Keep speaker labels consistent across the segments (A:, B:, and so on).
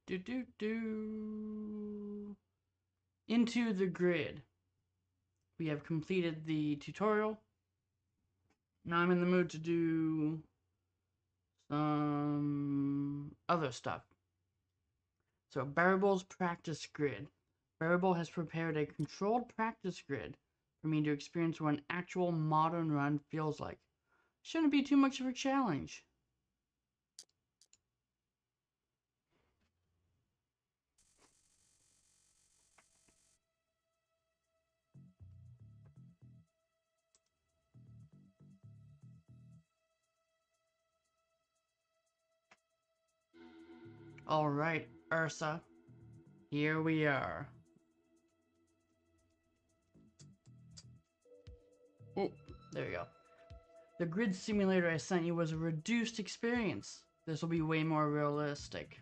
A: Do do do. Into the grid. We have completed the tutorial. Now I'm in the mood to do some other stuff. So Barable's practice grid. Barable has prepared a controlled practice grid for me to experience what an actual modern run feels like. Shouldn't be too much of a challenge. Alright, Ursa. Here we are. Oh, there you go. The grid simulator I sent you was a reduced experience. This will be way more realistic.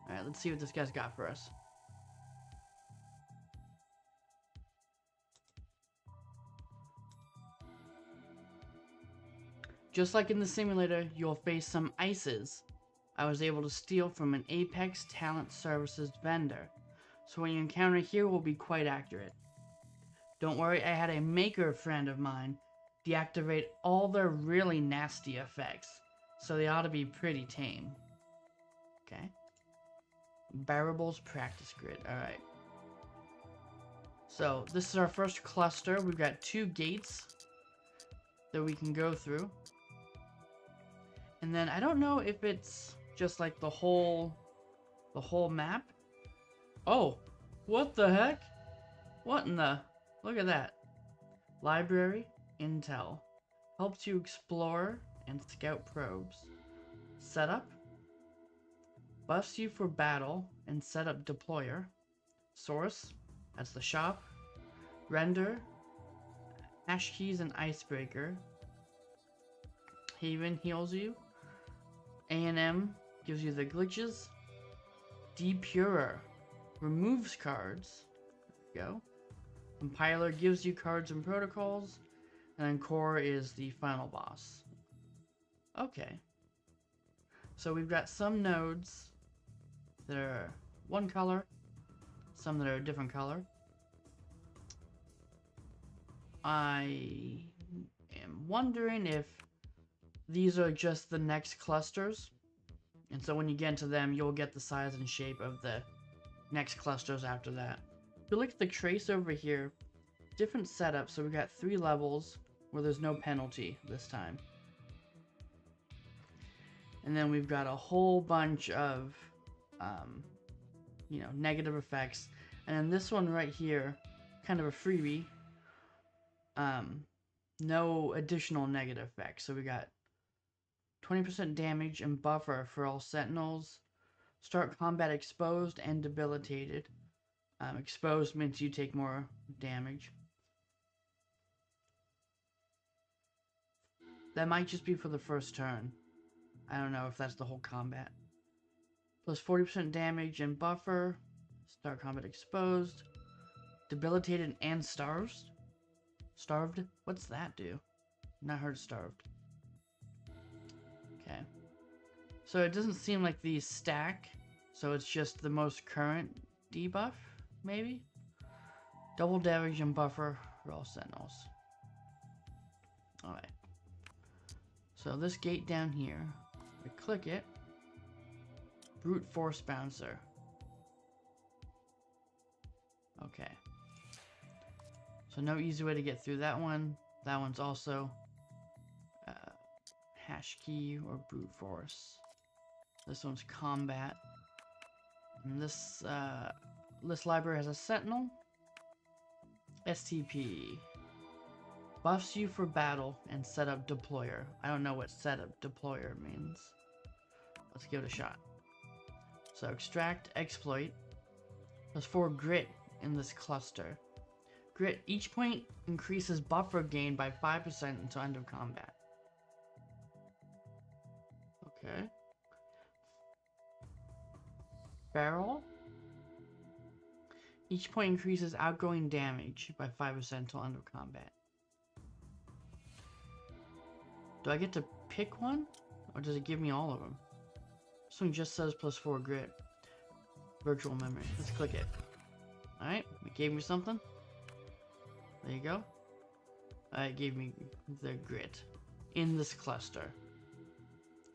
A: Alright, let's see what this guy's got for us. Just like in the simulator, you'll face some ices I was able to steal from an Apex Talent Services vendor, so what you encounter here will be quite accurate. Don't worry, I had a maker friend of mine deactivate all their really nasty effects, so they ought to be pretty tame. Okay. Barable's practice grid, alright. So, this is our first cluster. We've got 2 gates that we can go through. And then I don't know if it's just like the whole map. Oh, what the heck? What in the? Look at that. Library, intel. Helps you explore and scout probes. Setup. Buffs you for battle and setup deployer. Source. That's the shop. Render. Hash keys and icebreaker. Haven heals you. A&M gives you the glitches. Depurer removes cards. There you go. Compiler gives you cards and protocols. And then Core is the final boss. Okay. So we've got some nodes that are one color, some that are a different color. I am wondering if these are just the next clusters, and so when you get into them, you'll get the size and shape of the next clusters after that. If you look at the trace over here, different setup, so we got 3 levels where there's no penalty this time. And then we've got a whole bunch of, you know, negative effects. And then this one right here, kind of a freebie, no additional negative effects. So we got 20% damage and buffer for all sentinels. Start combat exposed and debilitated. Exposed means you take more damage. That might just be for the first turn. I don't know if that's the whole combat. Plus 40% damage and buffer. Start combat exposed. Debilitated and starved. Starved? What's that do? Not heard starved. Okay. So it doesn't seem like these stack. So it's just the most current debuff, maybe? Double damage and buffer for all sentinels. Alright. So this gate down here, I click it. Brute force bouncer. Okay. So no easy way to get through that one. That one's also hash key or brute force. This one's combat. And this library has a sentinel. STP. Buffs you for battle and setup deployer. I don't know what setup deployer means. Let's give it a shot. So extract, exploit. Plus 4 grit in this cluster. Grit, each point increases buffer gain by 5% until end of combat. Okay. Barrel. Each point increases outgoing damage by 5% until end of combat. Do I get to pick one? Or does it give me all of them? This one just says +4 grit. Virtual memory. Let's click it. Alright, it gave me something. There you go. It gave me the grit in this cluster.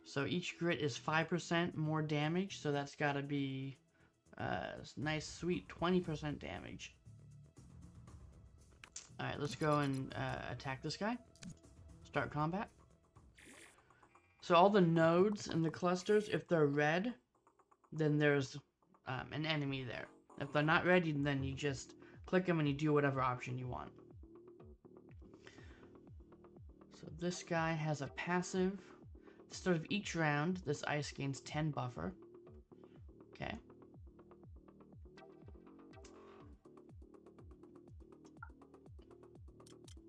A: So each grit is 5% more damage, so that's gotta be nice, sweet 20% damage. Alright, let's go and attack this guy. Start combat. So all the nodes in the clusters, if they're red, then there's an enemy there. If they're not red, then you just click them and you do whatever option you want. So this guy has a passive. At the start of each round, this ice gains 10 buffer. Okay.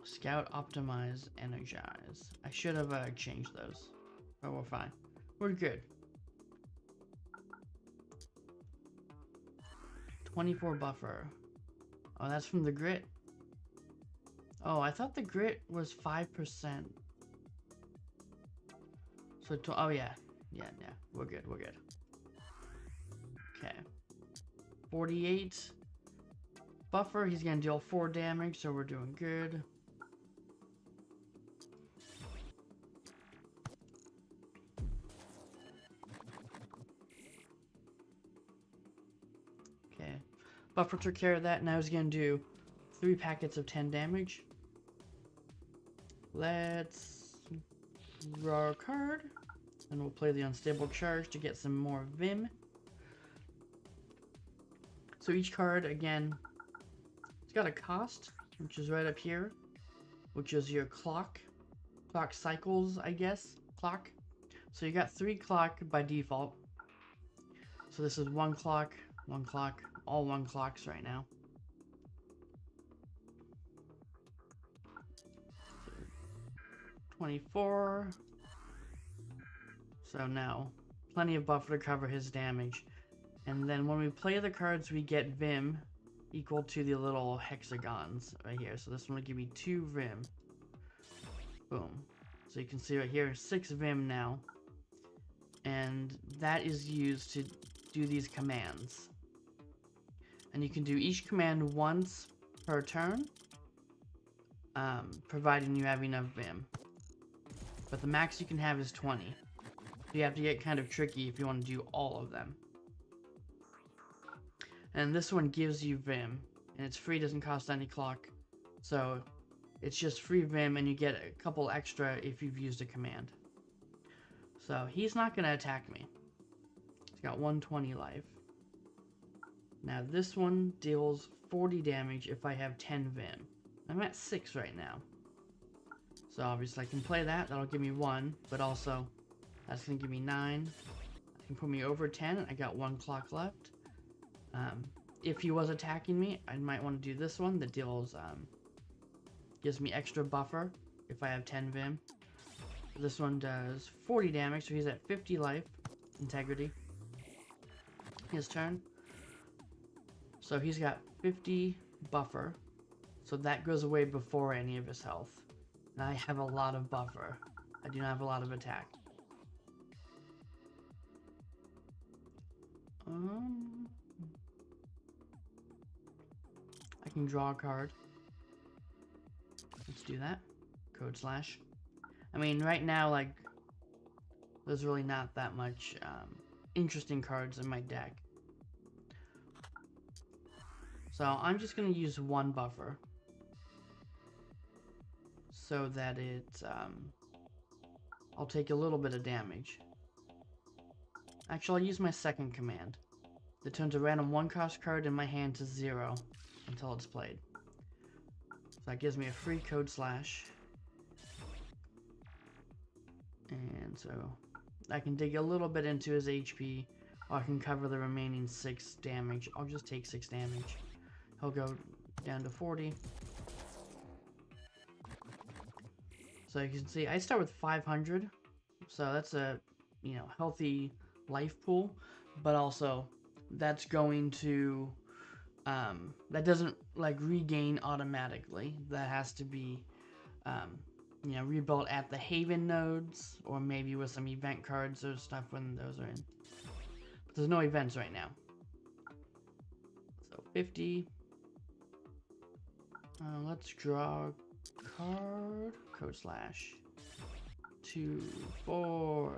A: Scout, optimize, energize. I should have changed those. But we're fine. We're good. 24 buffer. Oh, that's from the grit. Oh, I thought the grit was 5%. So, oh yeah. Yeah, we're good, we're good. Okay. 48 buffer, he's gonna deal 4 damage, so we're doing good. Okay. Buffer took care of that, now he's gonna do 3 packets of 10 damage. Let's draw a card, and we'll play the unstable charge to get some more Vim. So each card, again, it's got a cost, which is right up here, which is your clock cycles, I guess, clock. So you got 3 clock by default. So this is 1 clock, all 1 clocks right now. 24. So now, plenty of buffer to cover his damage. And then when we play the cards, we get Vim equal to the little hexagons right here. So this one will give me 2 Vim. Boom. So you can see right here, 6 Vim now. And that is used to do these commands. And you can do each command once per turn, providing you have enough Vim. But the max you can have is 20. So you have to get kind of tricky if you want to do all of them. And this one gives you Vim, and it's free, doesn't cost any clock. So it's just free Vim, and you get a couple extra if you've used a command. So he's not going to attack me. He's got 120 life. Now this one deals 40 damage if I have 10 Vim. I'm at 6 right now. So obviously I can play that, that'll give me 1, but also that's going to give me 9. I can put me over 10, I got 1 clock left. If he was attacking me, I might want to do this one that deals, gives me extra buffer if I have 10 Vim. This one does 40 damage, so he's at 50 life, integrity. His turn. So he's got 50 buffer, so that goes away before any of his health. And I have a lot of buffer. I do not have a lot of attack. I can draw a card. Let's do that. Code slash. I mean, right now, like, there's really not that much interesting cards in my deck. So I'm just going to use 1 buffer. So that it, I'll take a little bit of damage. Actually, I'll use my second command. That turns a random 1-cost card in my hand to 0 until it's played. So that gives me a free code slash. And so I can dig a little bit into his HP, or I can cover the remaining 6 damage. I'll just take 6 damage. He'll go down to 40. So you can see I start with 500, so that's a, you know, healthy life pool, but also that's going to that doesn't like regain automatically. That has to be rebuilt at the Haven nodes, or maybe with some event cards or stuff when those are in. But there's no events right now. So 50. Let's draw a card. Code slash 2, 4.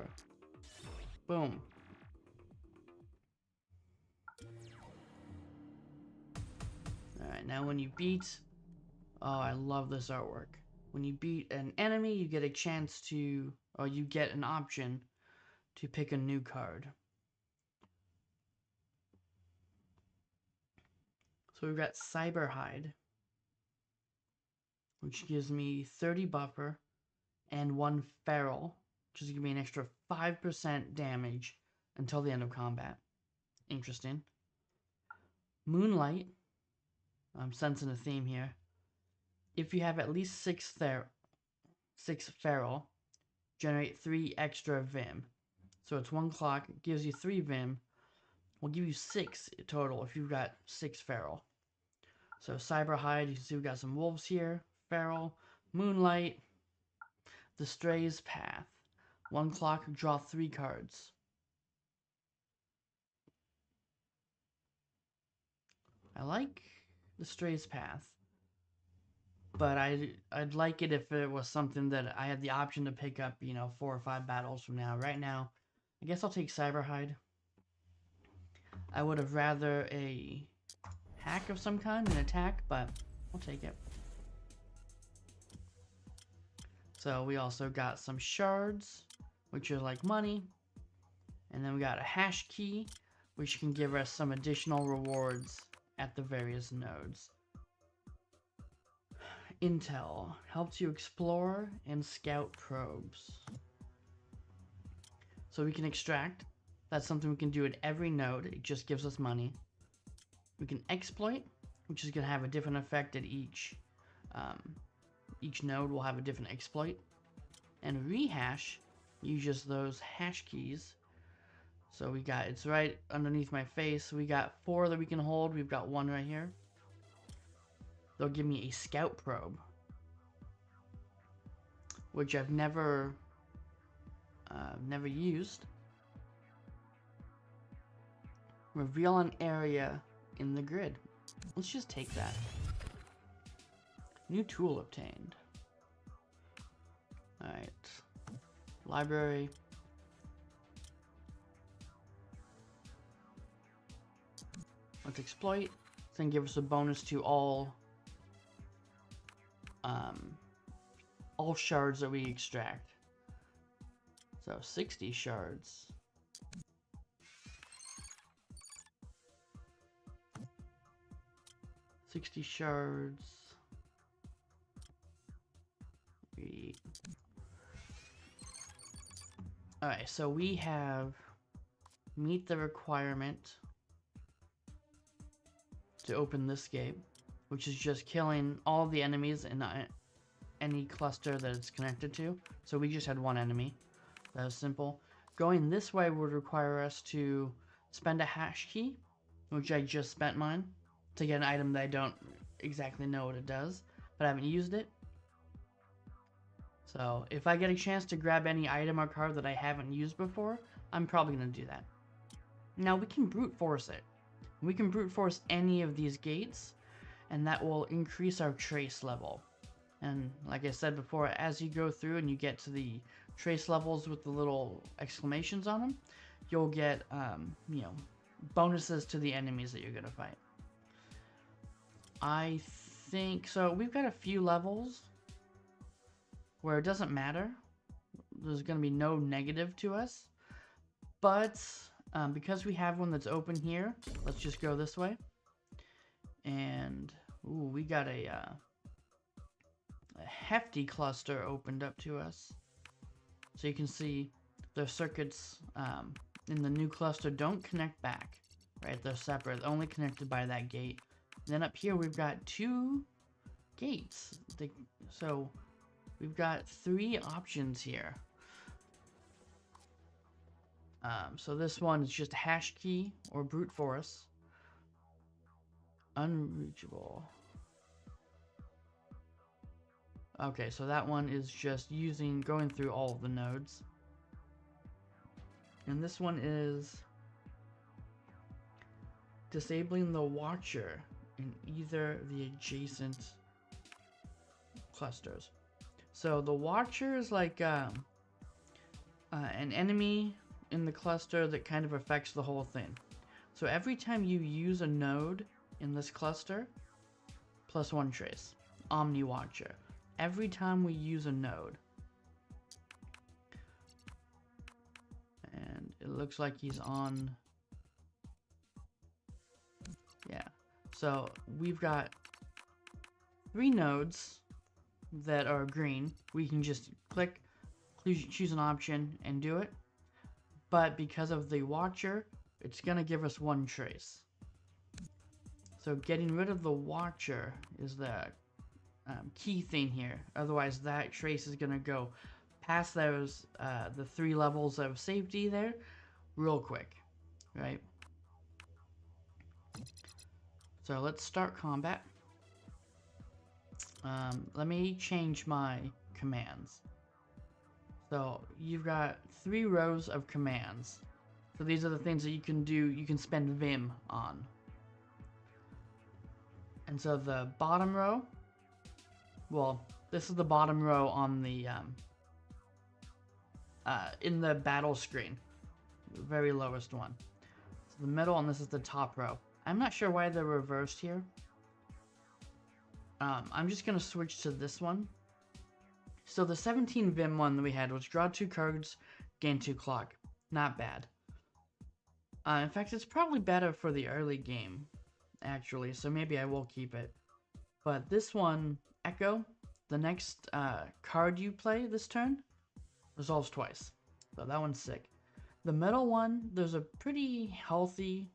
A: Boom. Alright, now when you beat... Oh, I love this artwork. When you beat an enemy, you get a chance to... Or you get an option to pick a new card. So we've got Cyberhide, which gives me 30 buffer and 1 feral, which is going to be an extra 5% damage until the end of combat. Interesting. Moonlight. I'm sensing a theme here. If you have at least 6 feral, generate 3 extra Vim. So it's 1 clock, it gives you 3 Vim. We'll give you 6 total if you've got 6 feral. So Cyberhide, you can see we've got some wolves here. Feral, Moonlight, the Stray's Path. 1 clock, draw 3 cards. I like the Stray's Path, but I'd like it if it was something that I had the option to pick up, 4 or 5 battles from now. Right now, I guess I'll take Cyberhide. I would have rather a hack of some kind, an attack, but I'll take it. So we also got some shards, which are like money. And then we got a hash key, which can give us some additional rewards at the various nodes. Intel helps you explore and scout probes. So we can extract. That's something we can do at every node. It just gives us money. We can exploit, which is going to have a different effect at each node will have a different exploit. And rehash uses those hash keys. So we got, it's right underneath my face. We got 4 that we can hold. We've got 1 right here. They'll give me a scout probe, which I've never used. Reveal an area in the grid. Let's just take that. New tool obtained. Alright. Library. Let's exploit. Then give us a bonus to all shards that we extract. So 60 shards. Alright, so we have meet the requirement to open this gate, which is just killing all the enemies in any cluster that it's connected to. So we just had 1 enemy. That was simple. Going this way would require us to spend a hash key, which I just spent mine, to get an item that I don't exactly know what it does, but I haven't used it. So if I get a chance to grab any item or card that I haven't used before, I'm probably going to do that. Now we can brute force it. We can brute force any of these gates, and that will increase our trace level. And like I said before, as you go through and you get to the trace levels with the little exclamations on them, you'll get, bonuses to the enemies that you're going to fight. I think, so we've got a few levels where it doesn't matter. There's going to be no negative to us. But because we have one that's open here, let's just go this way. And, ooh, we got a hefty cluster opened up to us. So you can see the circuits in the new cluster don't connect back, right? They're separate, only connected by that gate. And then up here we've got 2 gates. So we've got 3 options here. So this one is just a hash key or brute force. Unreachable. Okay, so that one is just going through all of the nodes. And this one is disabling the watcher in either the adjacent clusters. So the watcher is like an enemy in the cluster that kind of affects the whole thing. So every time you use a node in this cluster, +1 trace, Omni Watcher. Every time we use a node. And it looks like he's on. Yeah. So we've got 3 nodes that are green. We can just click, choose an option, and do it. But because of the watcher, it's going to give us 1 trace. So getting rid of the watcher is the key thing here. Otherwise, that trace is going to go past those the 3 levels of safety there real quick, right? So let's start combat. Let me change my commands. So you've got 3 rows of commands. So these are the things that you can do, you can spend Vim on. And so the bottom row, well, this is the bottom row on the, in the battle screen, the very lowest one. So the middle, and this is the top row. I'm not sure why they're reversed here. I'm just going to switch to this one. So the 17 Vim one that we had was draw 2 cards, gain 2 clock. Not bad. In fact, it's probably better for the early game, actually, so maybe I will keep it. But this one, Echo, the next card you play this turn, resolves twice. So that one's sick. The middle one, there's a pretty healthy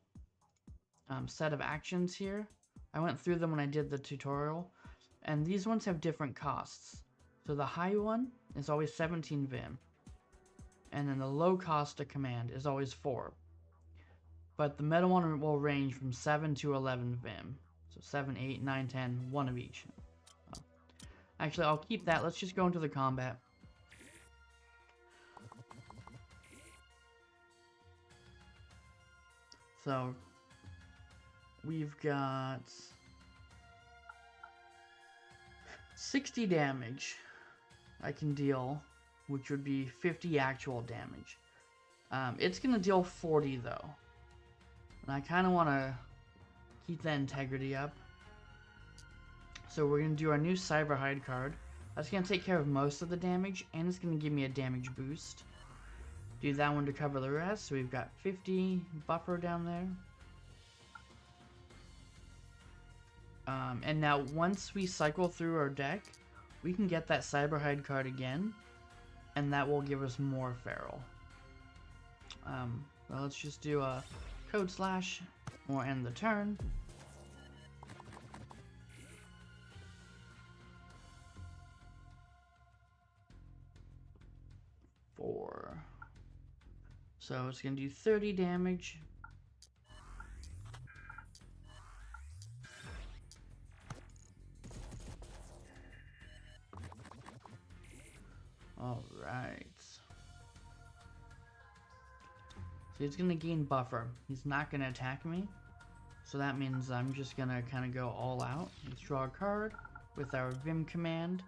A: set of actions here. I went through them when I did the tutorial, and these ones have different costs. So the high one is always 17 Vim, and then the low cost of command is always 4. But the middle one will range from 7 to 11 Vim. So 7, 8, 9, 10, 1 of each. Actually, I'll keep that. Let's just go into the combat. So we've got 60 damage I can deal, which would be 50 actual damage. It's going to deal 40 though. And I kind of want to keep that integrity up. So we're going to do our new Cyber Hide card. That's going to take care of most of the damage, and it's going to give me a damage boost. Do that one to cover the rest. So we've got 50 buffer down there. And now once we cycle through our deck, we can get that Cyber Hide card again, and that will give us more Feral. Well, let's just do a code slash. We'll end the turn. So it's going to do 30 damage. Alright. So he's going to gain buffer. He's not going to attack me. So that means I'm just going to kind of go all out. Let's draw a card with our Vim command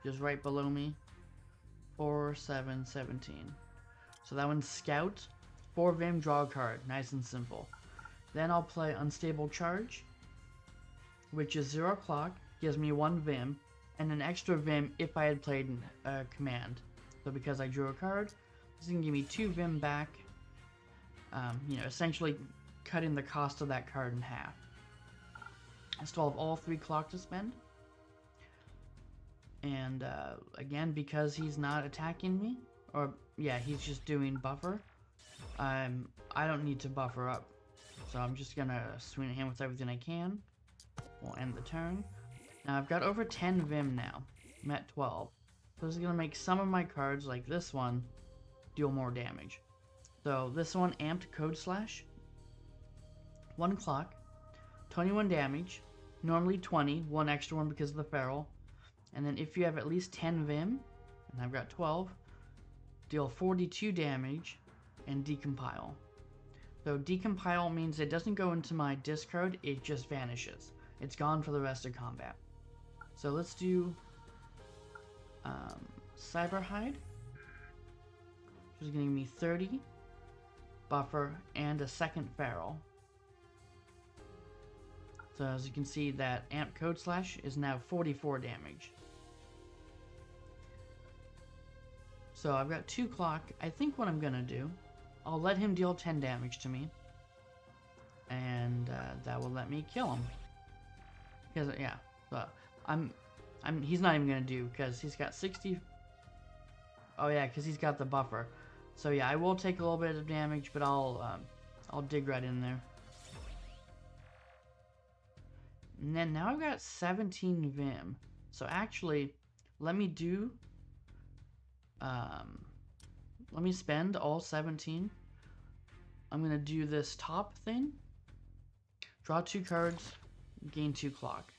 A: just right below me. 4, 7, 17. So that one's Scout. 4 Vim, draw a card. Nice and simple. Then I'll play Unstable Charge, which is 0 clock, gives me 1 Vim, and an extra Vim if I had played a command. So because I drew a card, this is going to give me 2 Vim back, you know, essentially cutting the cost of that card in half. I still have all 3 clock to spend. And again, because he's not attacking me, or yeah, he's just doing buffer, I don't need to buffer up. So I'm just going to swing at him with everything I can. We'll end the turn. Now I've got over 10 Vim now. I'm at 12. So this is going to make some of my cards, like this one, deal more damage. So this one, Amped Code Slash. 1 clock. 21 damage. Normally 20. 1 extra one because of the Feral. And then if you have at least 10 Vim, and I've got 12, deal 42 damage and decompile. So decompile means it doesn't go into my discard, it just vanishes. It's gone for the rest of combat. So let's do Cyberhide, which is going to give me 30 buffer and a second feral. So as you can see, that amp code slash is now 44 damage. So I've got 2 clock. I think what I'm going to do, I'll let him deal 10 damage to me. And that will let me kill him. Because, yeah, so he's not even going to do, because he's got 60. Oh yeah, because he's got the buffer. So yeah, I will take a little bit of damage, but I'll dig right in there. And then now I've got 17 Vim. So actually, let me do, let me spend all 17. I'm going to do this top thing. Draw 2 cards, gain 2 clock.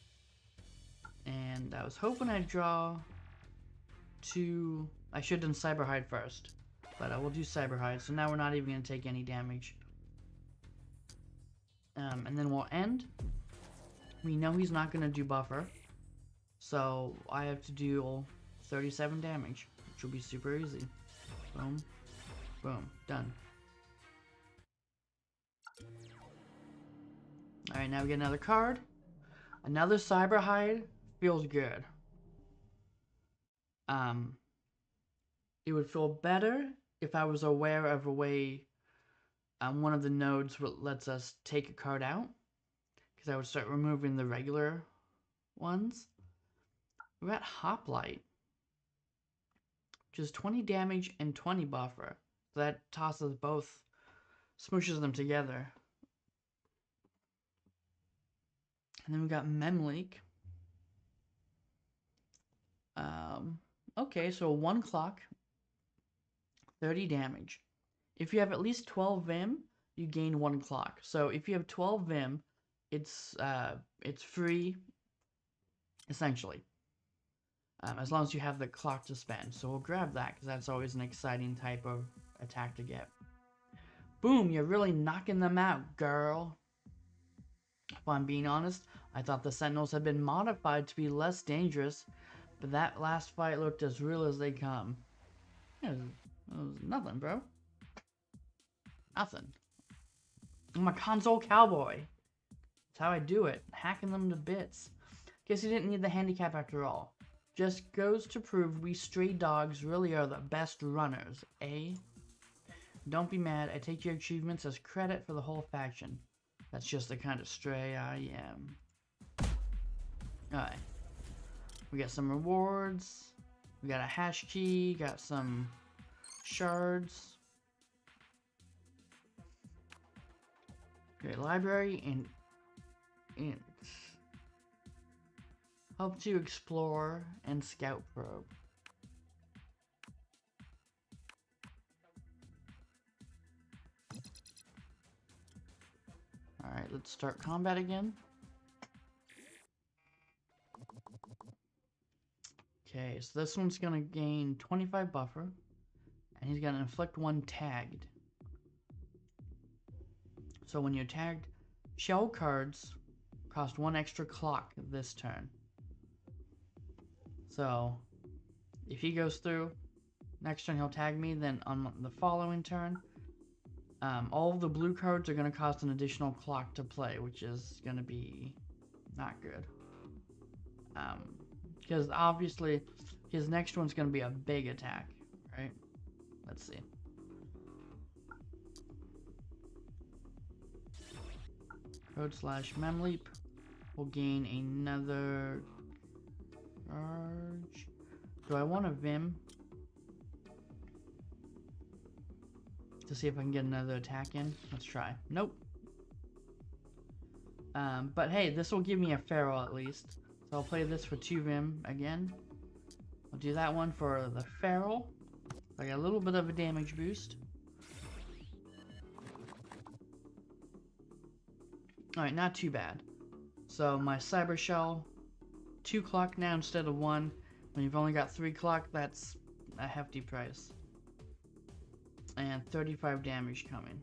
A: And I was hoping I'd draw 2... I should have done Cyberhide first. But I will do Cyberhide, so now we're not even going to take any damage. And then we'll end. We know he's not going to do buffer. So I have to deal 37 damage, which will be super easy. Boom. Boom. Done. Alright, now we get another card. Another Cyberhide. Feels good. It would feel better if I was aware of a way one of the nodes lets us take a card out, because I would start removing the regular ones. We're at Hoplite, which is 20 damage and 20 buffer. So that tosses both, smooshes them together. And then we got Memleak. Okay, so 1 clock, 30 damage. If you have at least 12 Vim, you gain 1 clock. So if you have 12 Vim, it's free, essentially. As long as you have the clock to spend. So we'll grab that, because that's always an exciting type of attack to get. Boom, you're really knocking them out, girl. If I'm being honest, I thought the Sentinels had been modified to be less dangerous, but that last fight looked as real as they come. It was nothing, bro. Nothing. I'm a console cowboy. That's how I do it. Hacking them to bits. Guess you didn't need the handicap after all. Just goes to prove we stray dogs really are the best runners, eh? Don't be mad. I take your achievements as credit for the whole faction. That's just the kind of stray I am. Alright. We got some rewards. We got a hash key. Got some shards. Great library and help to explore and scout probe. Alright, let's start combat again. Okay, so this one's gonna gain 25 buffer, and he's gonna inflict 1 tagged. So when you're tagged, shell cards cost 1 extra clock this turn. So if he goes through, next turn he'll tag me, then on the following turn, all of the blue cards are going to cost an additional clock to play, which is going to be not good. Because obviously his next one's going to be a big attack, right? Let's see. Code slash memleap will gain another charge. Do I want a Vim to see if I can get another attack in? Let's try. Nope. But hey, this will give me a feral at least. So I'll play this for 2 Vim again. I'll do that one for the feral. I got a little bit of a damage boost. Alright, not too bad. So my cyber shell, 2 clock now instead of 1. When you've only got 3 clock, that's a hefty price. And 35 damage coming.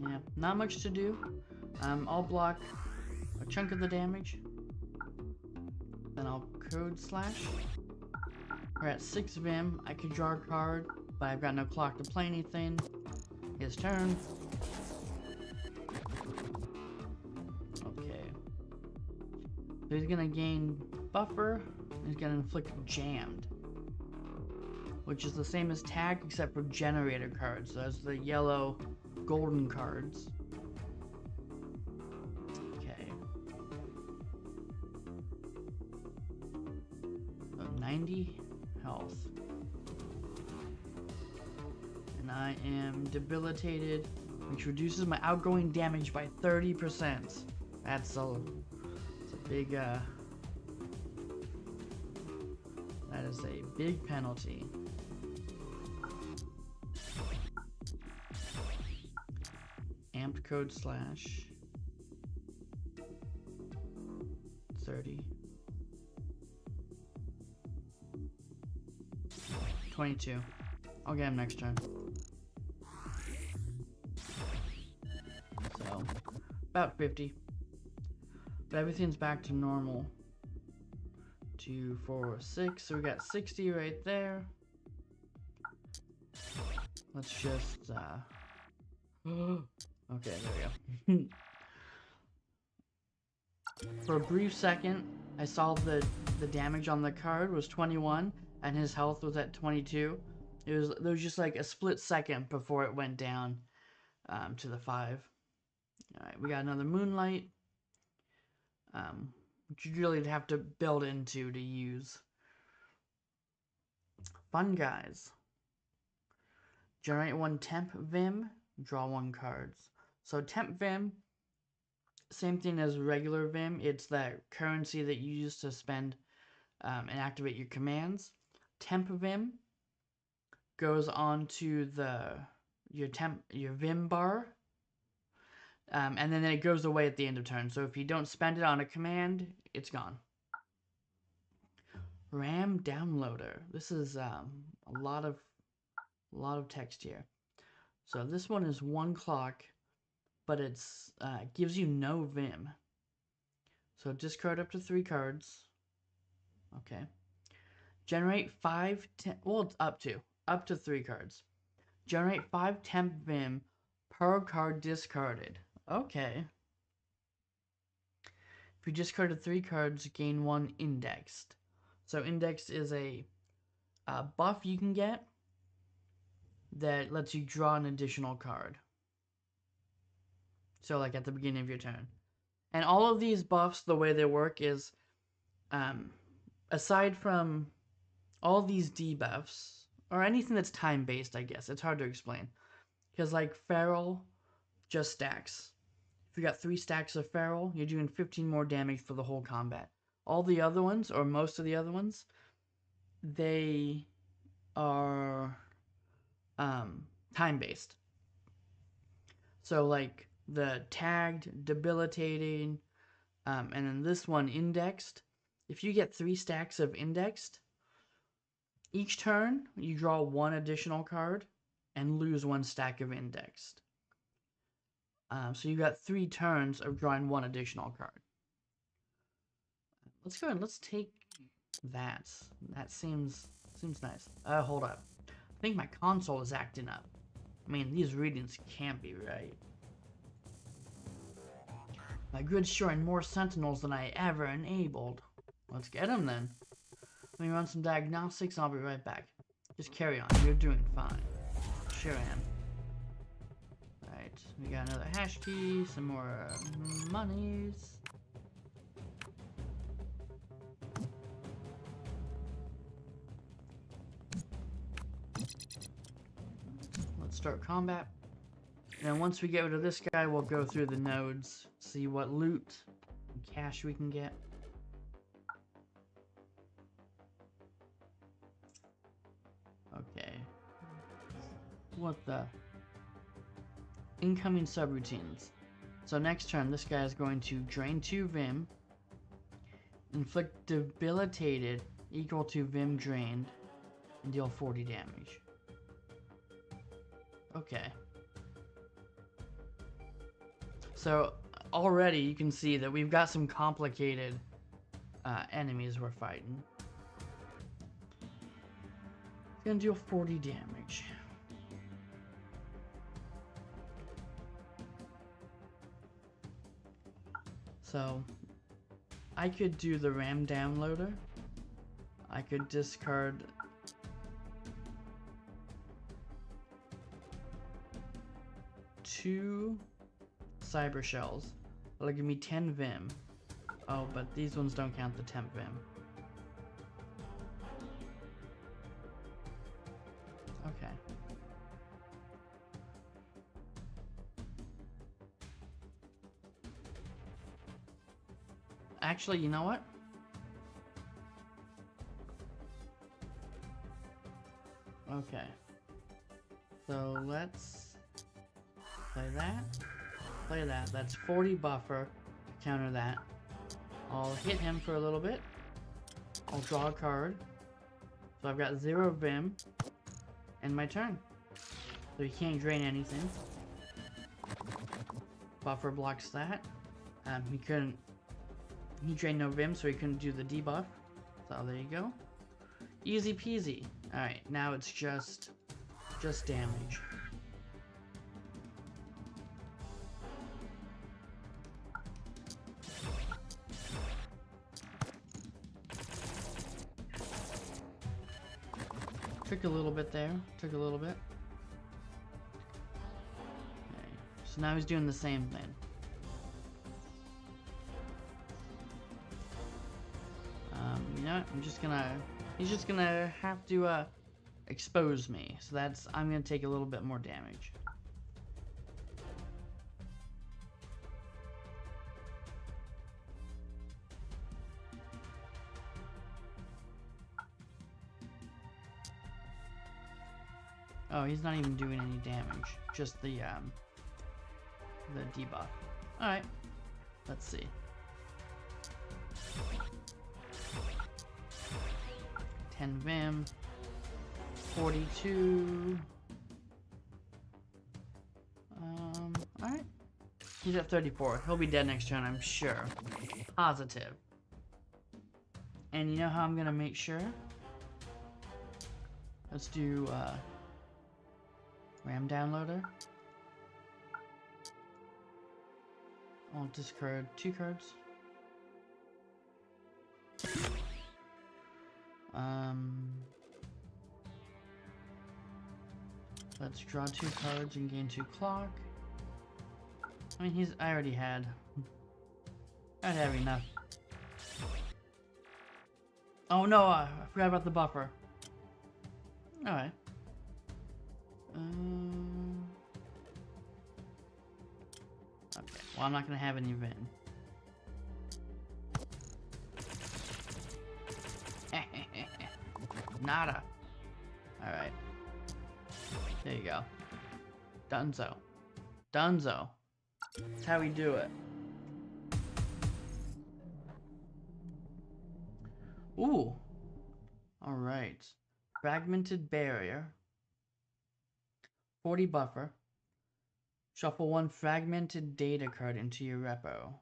A: Yeah, not much to do. I'll block a chunk of the damage. Then I'll code slash. We're at 6 Vim. I could draw a card, but I've got no clock to play anything. His turn. Okay. So he's gonna gain buffer. He's gonna inflict jammed, which is the same as tag except for generator cards. So that's the yellow golden cards. Okay. So 90 health. And I am debilitated, which reduces my outgoing damage by 30%. That's a big, that is a big penalty. Amped code slash 30 22. I'll get him next turn. So about 50, but everything's back to normal. 2, 4, 6. So we got 60 right there. Let's just okay, there we go. For a brief second, I saw the damage on the card was 21 and his health was at 22. There was just like a split second before it went down to the 5. Alright, we got another Moonlight, which you really have to build into to use. Fun guys. Generate 1 temp Vim, draw 1 cards. So temp Vim, same thing as regular Vim. It's that currency that you use to spend and activate your commands. Temp Vim goes on to your Vim bar, and then it goes away at the end of turn. So if you don't spend it on a command, it's gone. RAM downloader. This is a lot of text here. So this one is 1 clock, but it's gives you no Vim. So discard up to 3 cards. Okay. Generate 5 well, it's up to 3 cards. Generate 5 temp Vim per card discarded. Okay. If you discarded 3 cards, gain 1 indexed. So indexed is a buff you can get that lets you draw an additional card. So like at the beginning of your turn. And all of these buffs, the way they work is, aside from all these debuffs, or anything that's time-based, I guess. It's hard to explain. Because like Feral just stacks. If you got 3 stacks of Feral, you're doing 15 more damage for the whole combat. All the other ones, or most of the other ones, they are time-based. So like the tagged, debilitating, and then this one indexed. If you get 3 stacks of indexed, each turn you draw 1 additional card and lose 1 stack of indexed. So you got 3 turns of drawing 1 additional card. Let's go and let's take that. That seems nice. Hold up. I think my console is acting up. I mean, these readings can't be right. My grid's showing more sentinels than I ever enabled. Let's get them then. Let me run some diagnostics and I'll be right back. Just carry on. You're doing fine. Sure am. Alright, we got another hash key, some more monies. Let's start combat. And once we get rid of this guy, we'll go through the nodes, see what loot and cash we can get. What the? Incoming subroutines. So next turn, this guy is going to drain 2 Vim, inflict debilitated equal to Vim drained, and deal 40 damage. Okay. So already you can see that we've got some complicated enemies we're fighting. It's gonna deal 40 damage. So I could do the RAM downloader. I could discard two cyber shells. That'll give me 10 Vim. Oh, but these ones don't count the temp Vim. Okay. Actually, you know what? Okay. So let's play that. Play that. That's 40 buffer. Counter that. I'll hit him for a little bit. I'll draw a card. So I've got 0 Vim. And my turn. So he can't drain anything. Buffer blocks that. He drained no Vim, so he couldn't do the debuff. So there you go. Easy peasy. Alright, now it's just damage. Took a little bit there. Took a little bit. Okay. So now he's doing the same thing. You know what? He's just gonna have to expose me. So I'm gonna take a little bit more damage. Oh, he's not even doing any damage. Just the debuff. Alright. Let's see. Vim, 42. Alright. He's at 34. He'll be dead next turn, I'm sure. Positive. And you know how I'm gonna make sure? Let's do RAM downloader. I'll discard 2 cards. Let's draw 2 cards and gain 2 clock. I mean, I already had. I'd have enough. Oh no, I forgot about the buffer. Alright. Okay, well, I'm not gonna have any Vin. Nada. Alright. There you go. Dunzo. Dunzo. That's how we do it. Ooh. Alright. Fragmented barrier. 40 buffer. Shuffle 1 fragmented data card into your repo.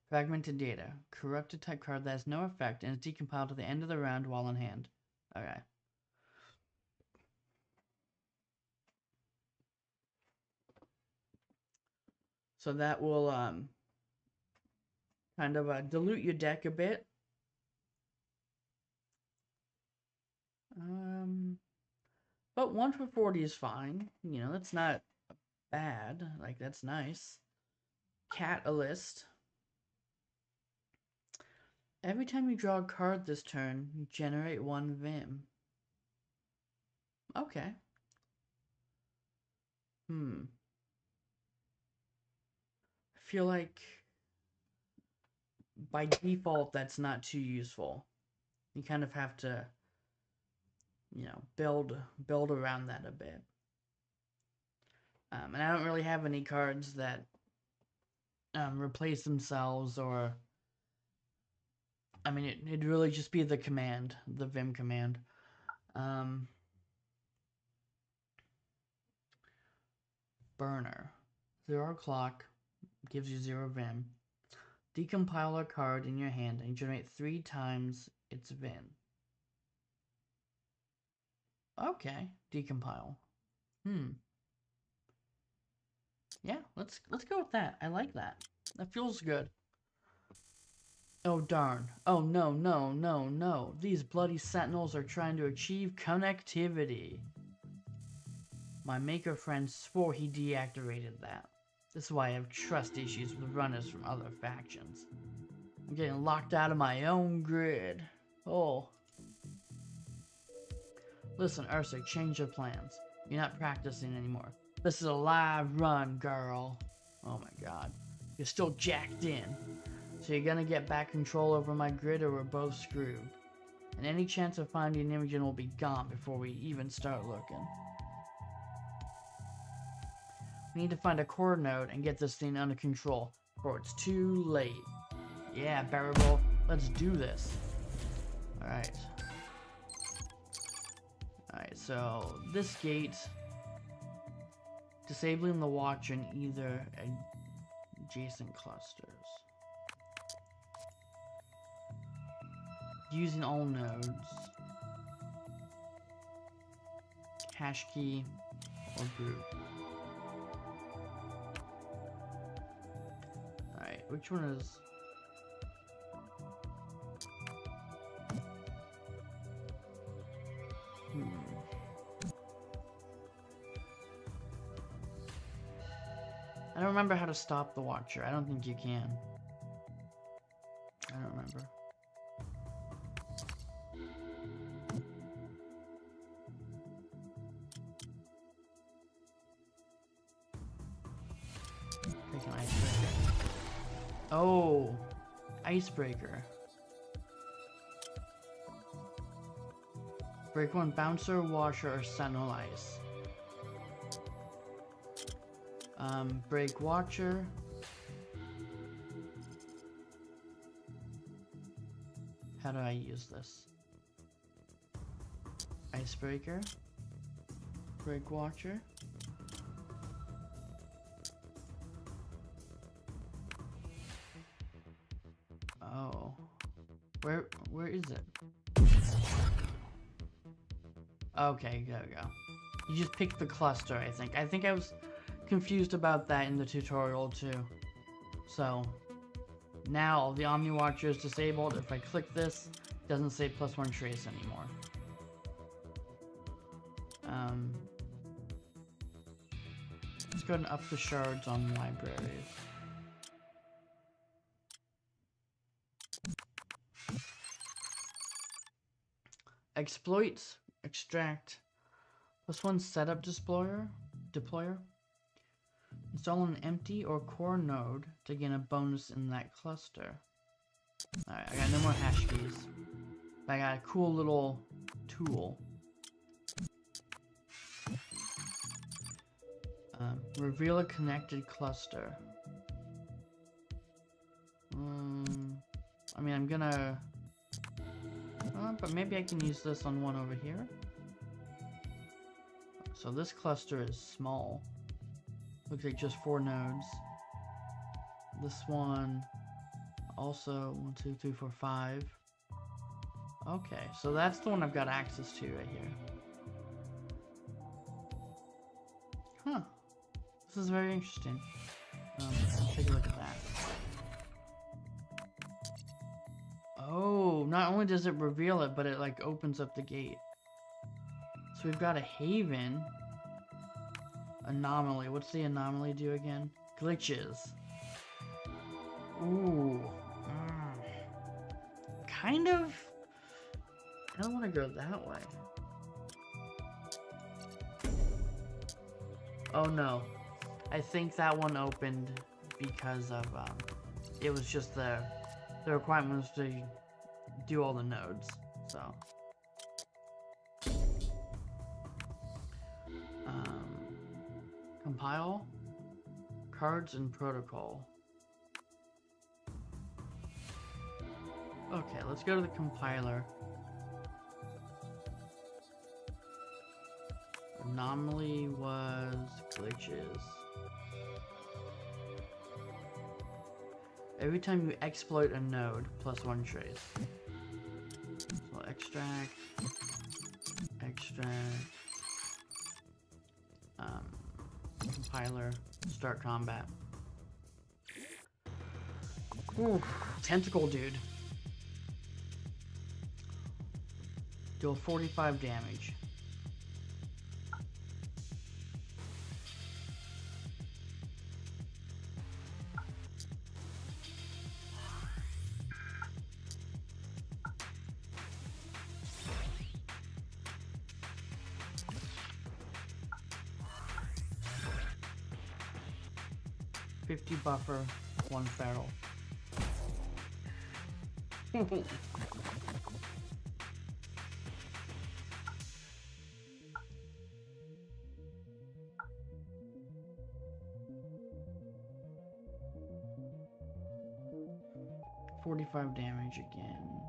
A: Fragmented data. Corrupted type card that has no effect and is decompiled to the end of the round while in hand. Okay. So that will kind of dilute your deck a bit. But 1 for 40 is fine. You know, that's not bad. Like, that's nice. Catalyst. Every time you draw a card this turn, you generate 1 Vim. Okay. I feel like by default that's not too useful. You kind of have to, you know, build around that a bit. And I don't really have any cards that replace themselves, or I mean, it'd really just be the command, the Vim command. Burner. 0 clock gives you 0 Vim. Decompile a card in your hand and generate 3 times its Vim. Okay, decompile. Yeah, let's go with that. I like that. That feels good. Oh darn. Oh no, no, no, no. These bloody sentinels are trying to achieve connectivity. My maker friend swore he deactivated that. This is why I have trust issues with runners from other factions. I'm getting locked out of my own grid. Oh. Listen, Ursa, change your plans. You're not practicing anymore. This is a live run, girl. Oh my god. You're still jacked in. So you're gonna get back control over my grid or we're both screwed. And any chance of finding Imogen will be gone before we even start looking. We need to find a core node and get this thing under control before it's too late. Yeah, Bearable, let's do this. Alright. Alright, so this gate, disabling the watcher in either adjacent clusters. Using all nodes. Hash key or group. Alright, which one is... I don't remember how to stop the watcher. I don't think you can. I don't remember. Take an icebreaker. Oh, icebreaker. Break 1 bouncer, washer, or sentinel ice. Break watcher. How do I use this? Icebreaker. Break watcher. Oh. Where is it? Okay, there we go. You just picked the cluster, I think. I think I was confused about that in the tutorial too. So now the Omni Watcher is disabled. If I click this, it doesn't say +1 trace anymore. Let's go and up the shards on libraries. Exploits, extract, +1 setup deployer. Install an empty or core node to gain a bonus in that cluster. Alright, I got no more hash keys. But I got a cool little tool. Reveal a connected cluster. I mean, I'm gonna... but maybe I can use this on one over here. So this cluster is small. Looks like just 4 nodes. This one also 1, 2, 3, 4, 5. Okay, so that's the one I've got access to right here. Huh. This is very interesting. Let's take a look at that. Oh, not only does it reveal it, but it like opens up the gate. So we've got a haven. Anomaly. What's the anomaly do again? Glitches. Ooh. Kind of. I don't want to go that way. Oh no. I think that one opened because of, it was just the requirement was to do all the nodes, so. Compile. Cards and protocol. Okay, let's go to the compiler. Anomaly was glitches. Every time you exploit a node, +1 trace. So extract, compiler, start combat. Ooh, tentacle dude. Deal 45 damage. $50 buffer, 1 feral. 45 damage again.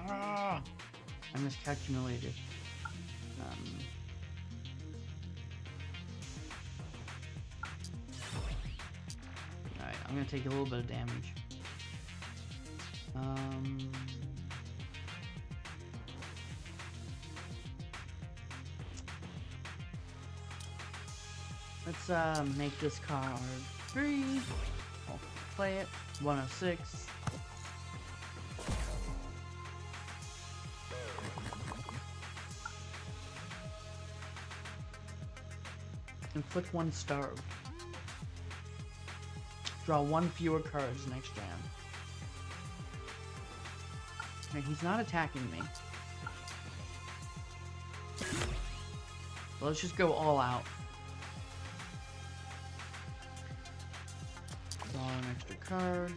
A: Ah! I miscalculated. Alright, I'm gonna take a little bit of damage. Let's make this card free. I'll play it. 106. Inflict 1 starve. Draw 1 fewer cards next jam. Okay, he's not attacking me. Let's just go all out. Draw an extra card.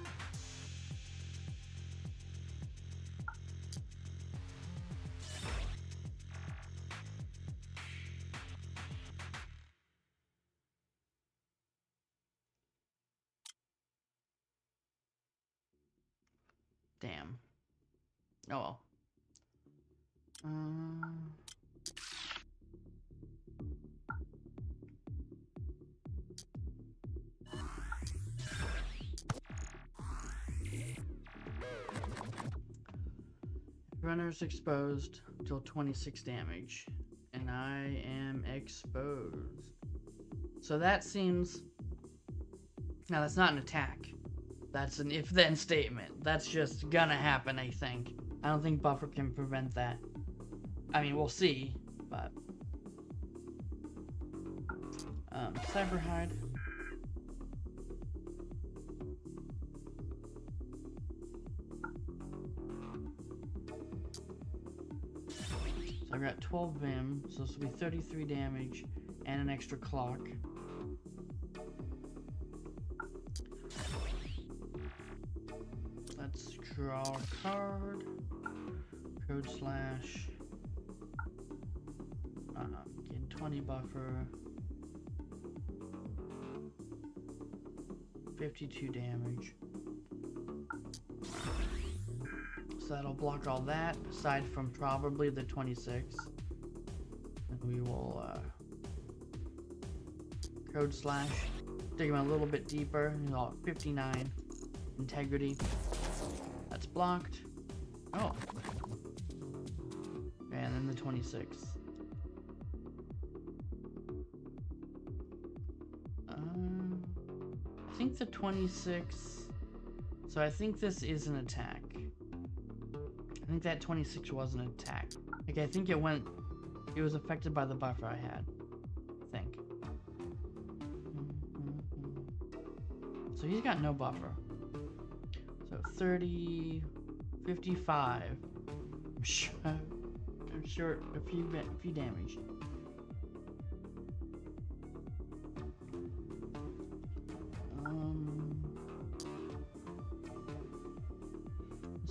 A: Damn. Oh well. Runner's exposed, deal 26 damage, and I am exposed. So that seems... Now that's not an attack. That's an if-then statement. That's just gonna happen, I think. I don't think buffer can prevent that. I mean, we'll see, but... Cyber hide. So I've got 12 Vim, so this will be 33 damage and an extra clock. Let's draw a card. Code slash. Again, 20 buffer. 52 damage. So that'll block all that, aside from probably the 26. And we will code slash. Dig him a little bit deeper. 59. Integrity. That's blocked. Oh. And then the 26. I think the 26... So I think this is an attack. I think that 26 was an attack. Like, I think it was affected by the buffer I had. I think. So he's got no buffer. So 30, 55. I'm short a few damage.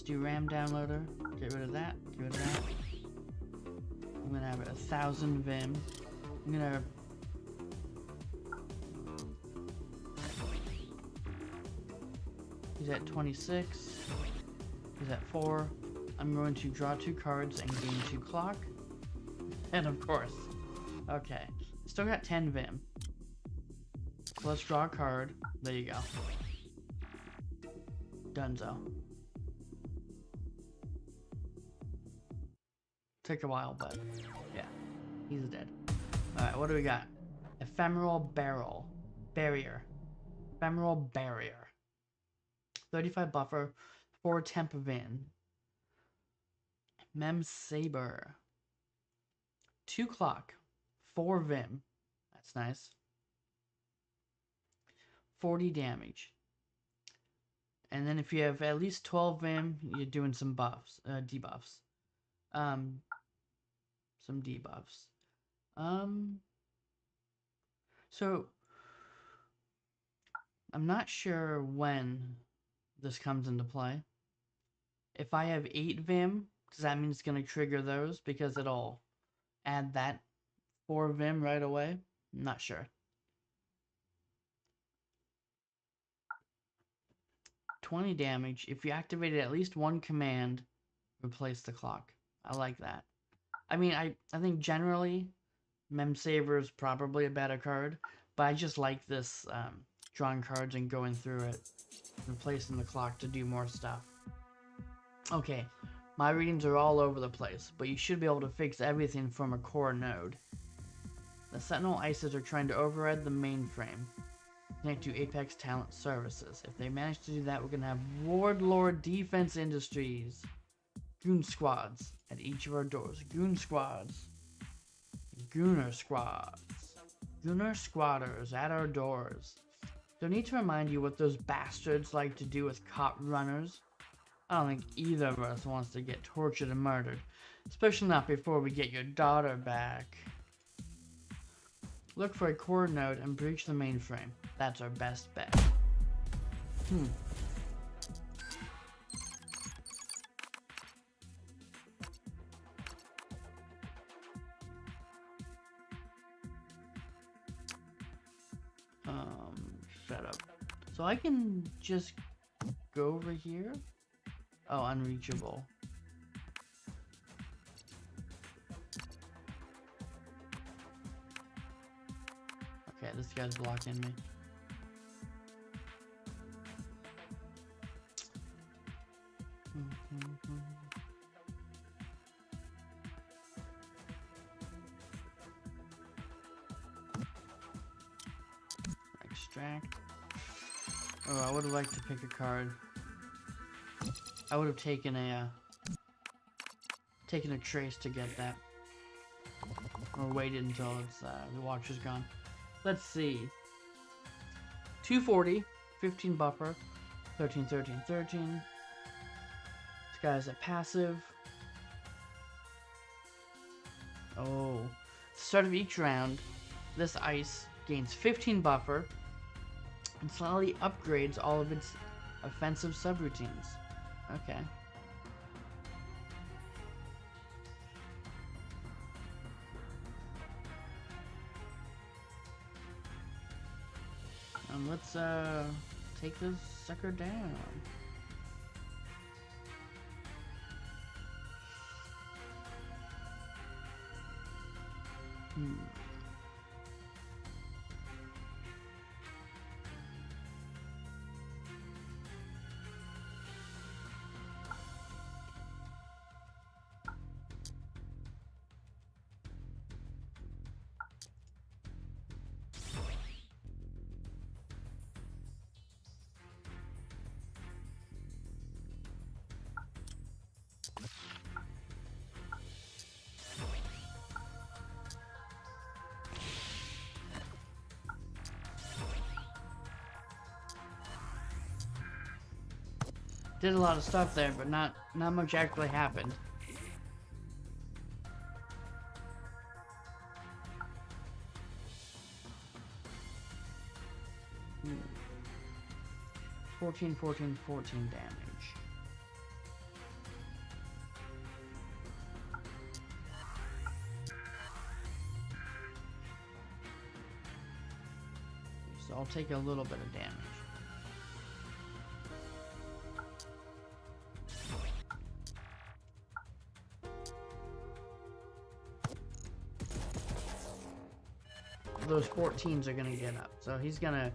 A: do RAM downloader. Get rid of that. Get rid of that. I'm gonna have 1,000 Vim. I'm gonna he's at 26. He's at 4. I'm going to draw 2 cards and gain 2 clock. And of course. Okay. Still got 10 Vim. So let's draw a card. There you go. Dunzo. Took a while, but yeah. He's dead. Alright, what do we got? Ephemeral Barrier. Ephemeral Barrier. 35 buffer. 4 temp Vin. Mem Saber. 2 clock. 4 Vim. That's nice. 40 damage. And then if you have at least 12 Vim, you're doing some buffs, debuffs. Some debuffs. So I'm not sure when this comes into play. If I have 8 Vim, does that mean it's going to trigger those? Because it'll add that 4 Vim right away? I'm not sure. 20 damage. If you activated at least one command, replace the clock. I like that. I mean, I think generally, Mem Saber is probably a better card, but I just like this drawing cards and going through it, replacing the clock to do more stuff. Okay, my readings are all over the place, but you should be able to fix everything from a core node. The Sentinel ISIS are trying to override the mainframe. Connect to Apex Talent Services. If they manage to do that, we're going to have Warlord Defense Industries. Goon squads at each of our doors. Goon squads. Gooner squads. Gooner squatters at our doors. Don't need to remind you what those bastards like to do with cop runners. I don't think either of us wants to get tortured and murdered. Especially not before we get your daughter back. Look for a core node and breach the mainframe. That's our best bet. Shut up. So I can just go over here. Oh, unreachable. Okay, this guy's blocking me. Extract. Oh, I would have liked to pick a card. I would have taken a trace to get that, or waited until it's the watch is gone. Let's see. 240, 15 buffer, 13, 13, 13. This guy's a passive. Oh, start of each round, this ice gains 15 buffer and slightly upgrades all of its offensive subroutines. Okay. Let's take this sucker down. Did a lot of stuff there, but not much actually happened. Hmm. 14 damage. So I'll take a little bit of damage. Those 14s are gonna get up. So he's gonna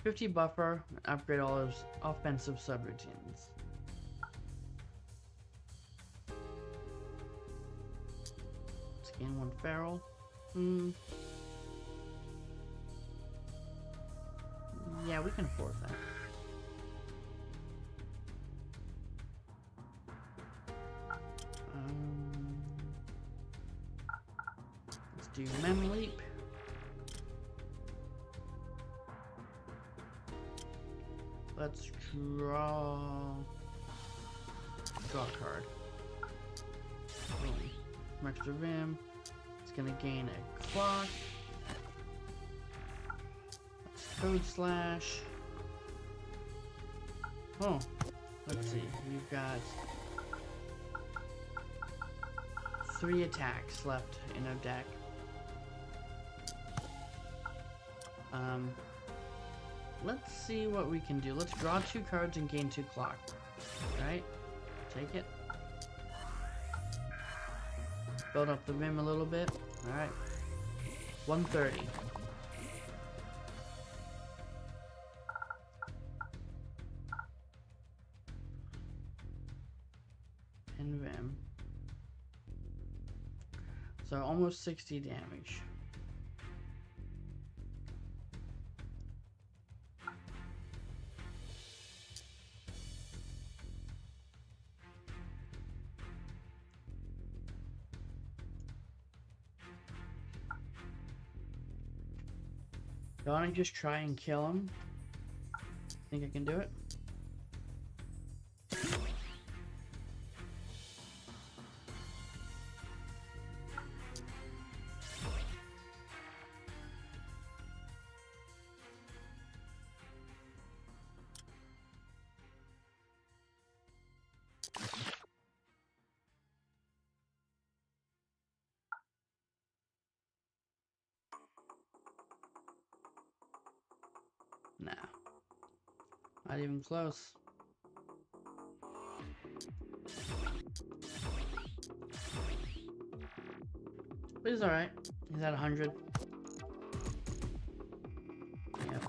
A: 50 buffer and upgrade all his offensive subroutines. Let's gain 1 feral. Yeah, we can afford that. Let's do Mem Leap. Let's draw a card. Boom. Some extra Vim. It's gonna gain a clock. Let's code slash. Oh, let's see. We've got 3 attacks left in our deck. Let's see what we can do. Let's draw 2 cards and gain 2 clock. Right? Take it. Build up the Vim a little bit. Alright. 130. And Vim. So almost 60 damage. Do I want to just try and kill him? Think I can do it? Nah. Not even close. But he's alright. He's at 100. Yep.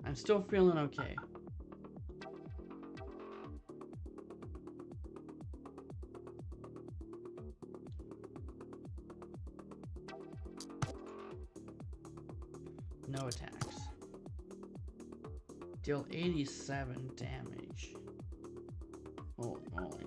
A: I'm still feeling okay. No attacks. Deal 87 damage. Holy moly.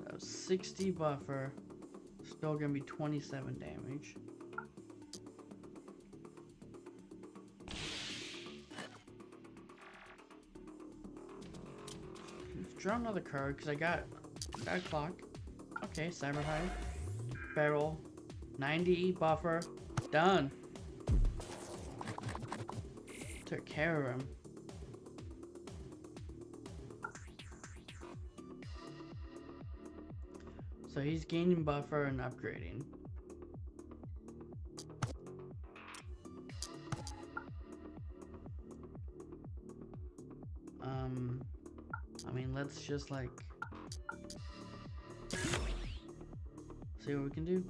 A: That was 60 buffer. Still gonna be 27 damage. Draw another card because I got a clock. Okay, Cyberpunk. Feral. 90 buffer. Done. Took care of him. So he's gaining buffer and upgrading. I mean, let's just like see what we can do.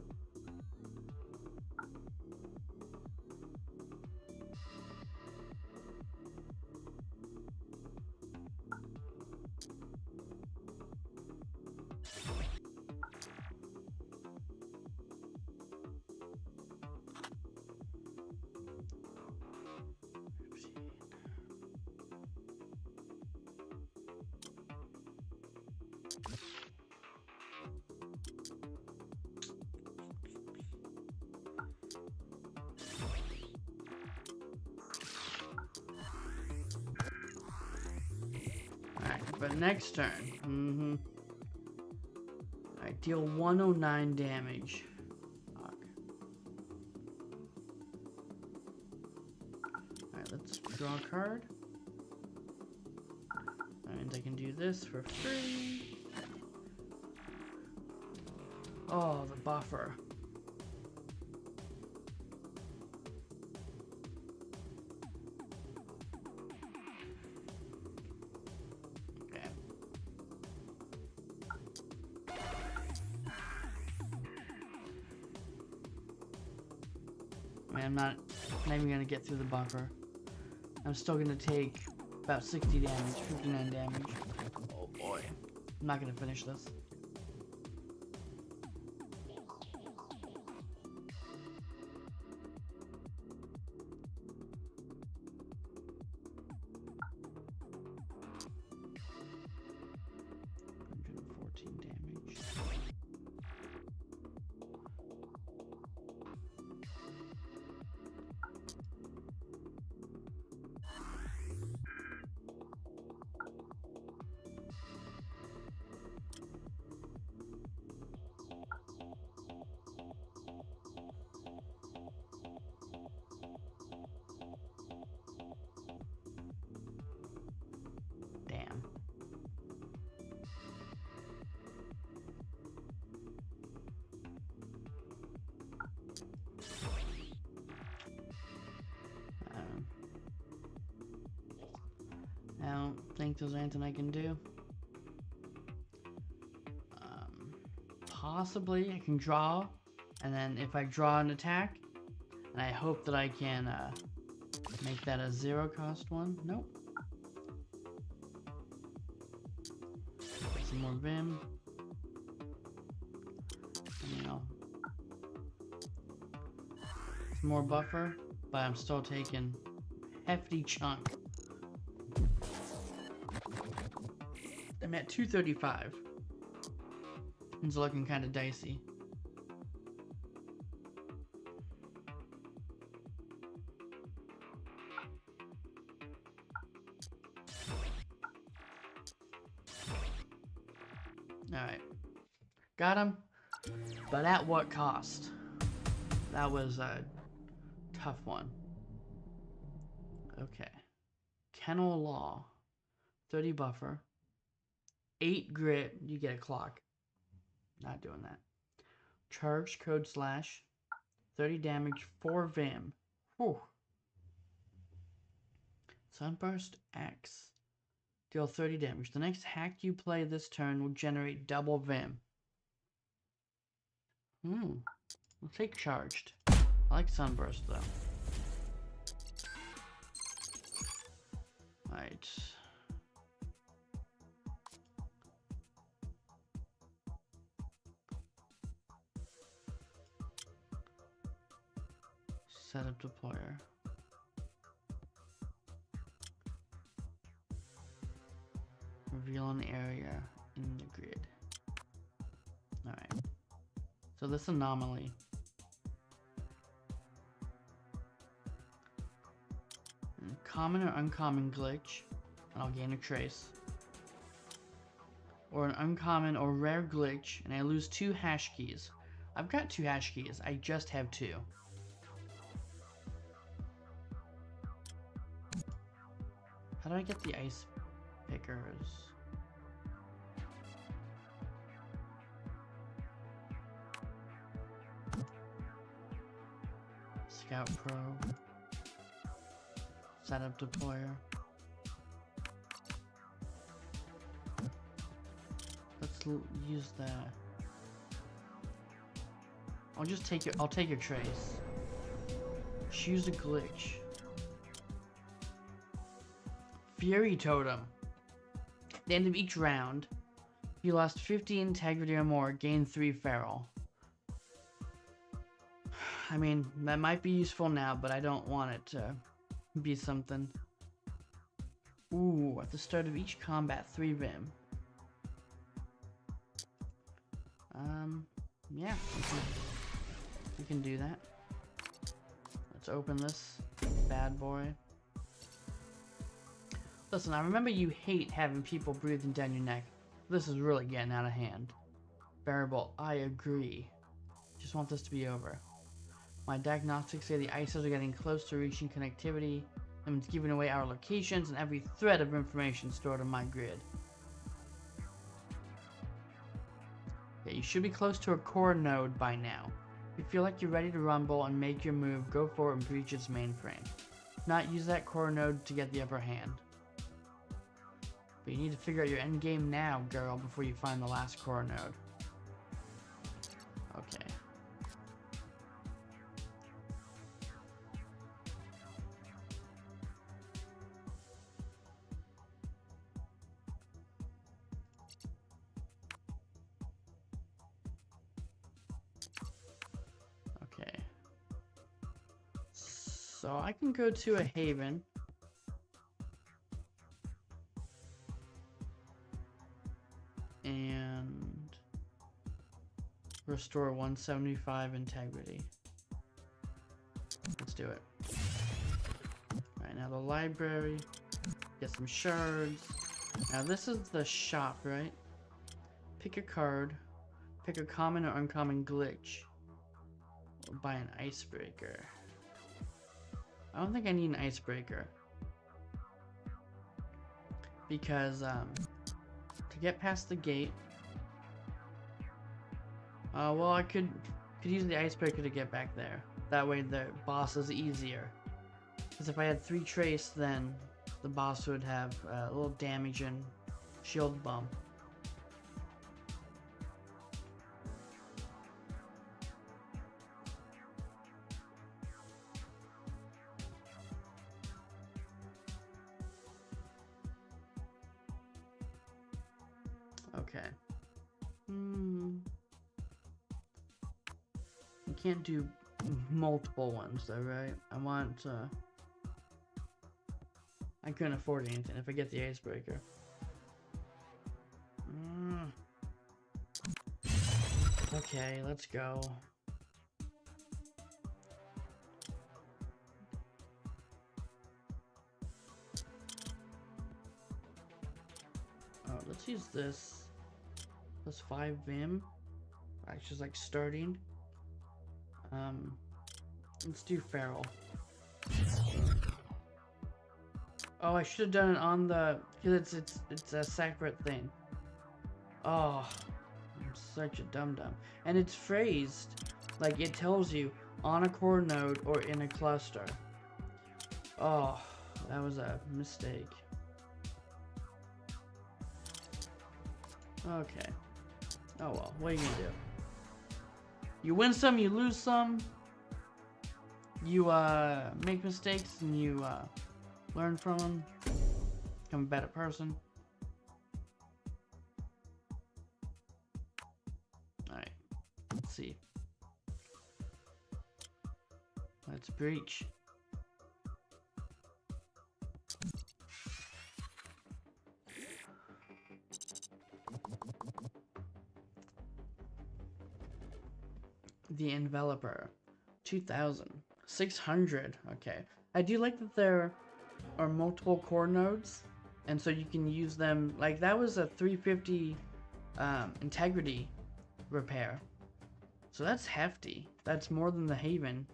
A: But next turn, I deal 109 damage. Fuck. Draw a card. That means I can do this for free. Oh, the buffer. Okay. I mean, I'm not even gonna get through the buffer. I'm still gonna take about 60 damage, 59 damage. Oh boy. I'm not gonna finish this. Damage. Damn. I don't think there's anything I can do. Possibly I can draw, and then if I draw an attack, and I hope that I can make that a 0 cost one. Nope. Some more Vim. You know, some more buffer, but I'm still taking hefty chunk. I'm at 235. It's looking kind of dicey. Alright. Got him. But at what cost? That was a tough one. Okay. Kennel Law. 30 buffer. 8 grit. You get a clock. Not doing that. Charge code slash. 30 damage. 4 Vim. Whew. Sunburst X. Deal 30 damage. The next hack you play this turn will generate double Vim. We'll take charged. I like Sunburst though. Alright. Set up deployer. Reveal an area in the grid. Alright. So this anomaly. Common or uncommon glitch, and I'll gain a trace. Or an uncommon or rare glitch, and I lose 2 hash keys. I've got 2 hash keys, I just have 2. How do I get the ice pickers? Scout probe. Setup deployer. Let's use that. I'll just take it. I'll take a trace. Choose a glitch. Fury Totem. At the end of each round, if you lost 50 integrity or more, gain 3 feral. I mean, that might be useful now, but I don't want it to be something. Ooh, at the start of each combat, 3 Vim. Yeah, we can do that. Let's open this bad boy. Listen, I remember you hate having people breathing down your neck. This is really getting out of hand. Variable, I agree. Just want this to be over. My diagnostics say the ISOs are getting close to reaching connectivity. and it's giving away our locations and every thread of information stored on my grid. Okay, you should be close to a core node by now. If you feel like you're ready to rumble and make your move, go for it and breach its mainframe. If not, use that core node to get the upper hand. But you need to figure out your end game now, girl, before you find the last core node. Okay. Okay. So I can go to a haven. And restore 175 integrity. Let's do it. Alright, now the library. Get some shards. Now this is the shop, right? Pick a card. Pick a common or uncommon glitch. Or buy an icebreaker. I don't think I need an icebreaker. Because, to get past the gate. Well, I could use the icebreaker to get back there. That way the boss is easier. Because if I had 3 trace, then the boss would have a little damage and shield bump. Okay. You can't do multiple ones though, right? I couldn't afford anything if I get the icebreaker. Okay, let's go. Oh, let's use this. Plus 5 Vim. Actually, it's like starting. Let's do Feral. Oh, I should have done it on the, because it's a separate thing. Oh, I'm such a dum-dum. And it's phrased like it tells you on a core node or in a cluster. Oh, that was a mistake. Okay. Oh well, what are you gonna do? You win some, you lose some. You make mistakes and you learn from them. Become a better person. Alright, let's see. Let's breach. The enveloper 2600. Okay, I do like that there are multiple core nodes, and so you can use them. Like that was a 350 integrity repair, so that's hefty. That's more than the haven.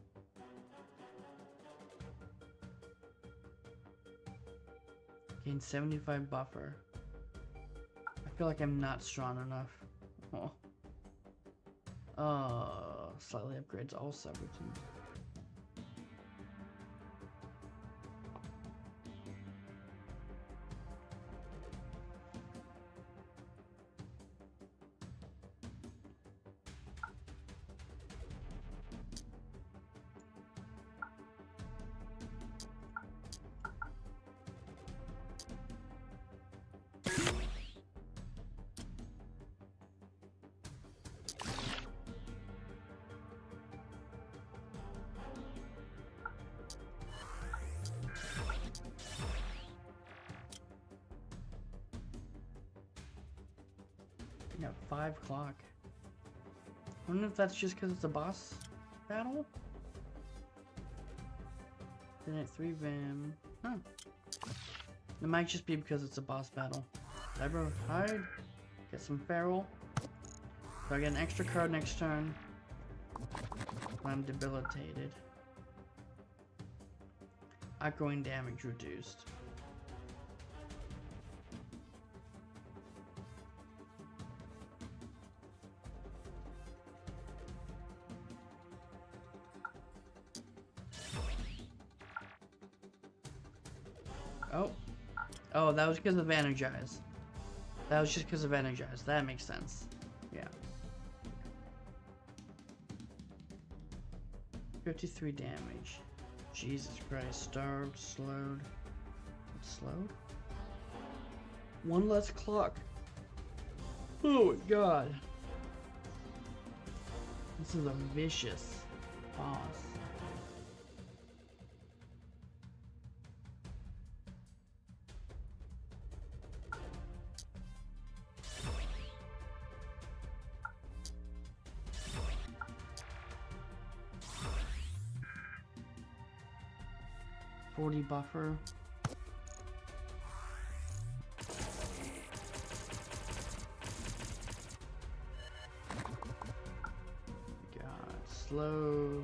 A: Gain 75 buffer. I feel like I'm not strong enough. Slightly upgrades all subroutines. Yeah, 5 o'clock. I wonder if that's just because it's a boss battle? Then at 3 Vim. Huh. It might just be because it's a boss battle. Cyber hide. Get some feral. So I get an extra card next turn. I'm debilitated. Echoing damage reduced. Oh. Oh, that was because of Energize. That was just because of Energize. That makes sense. Yeah. 53 damage. Jesus Christ. Starved, slowed. Slowed? One less clock. Oh my god. This is a vicious boss. Buffer. God, slow.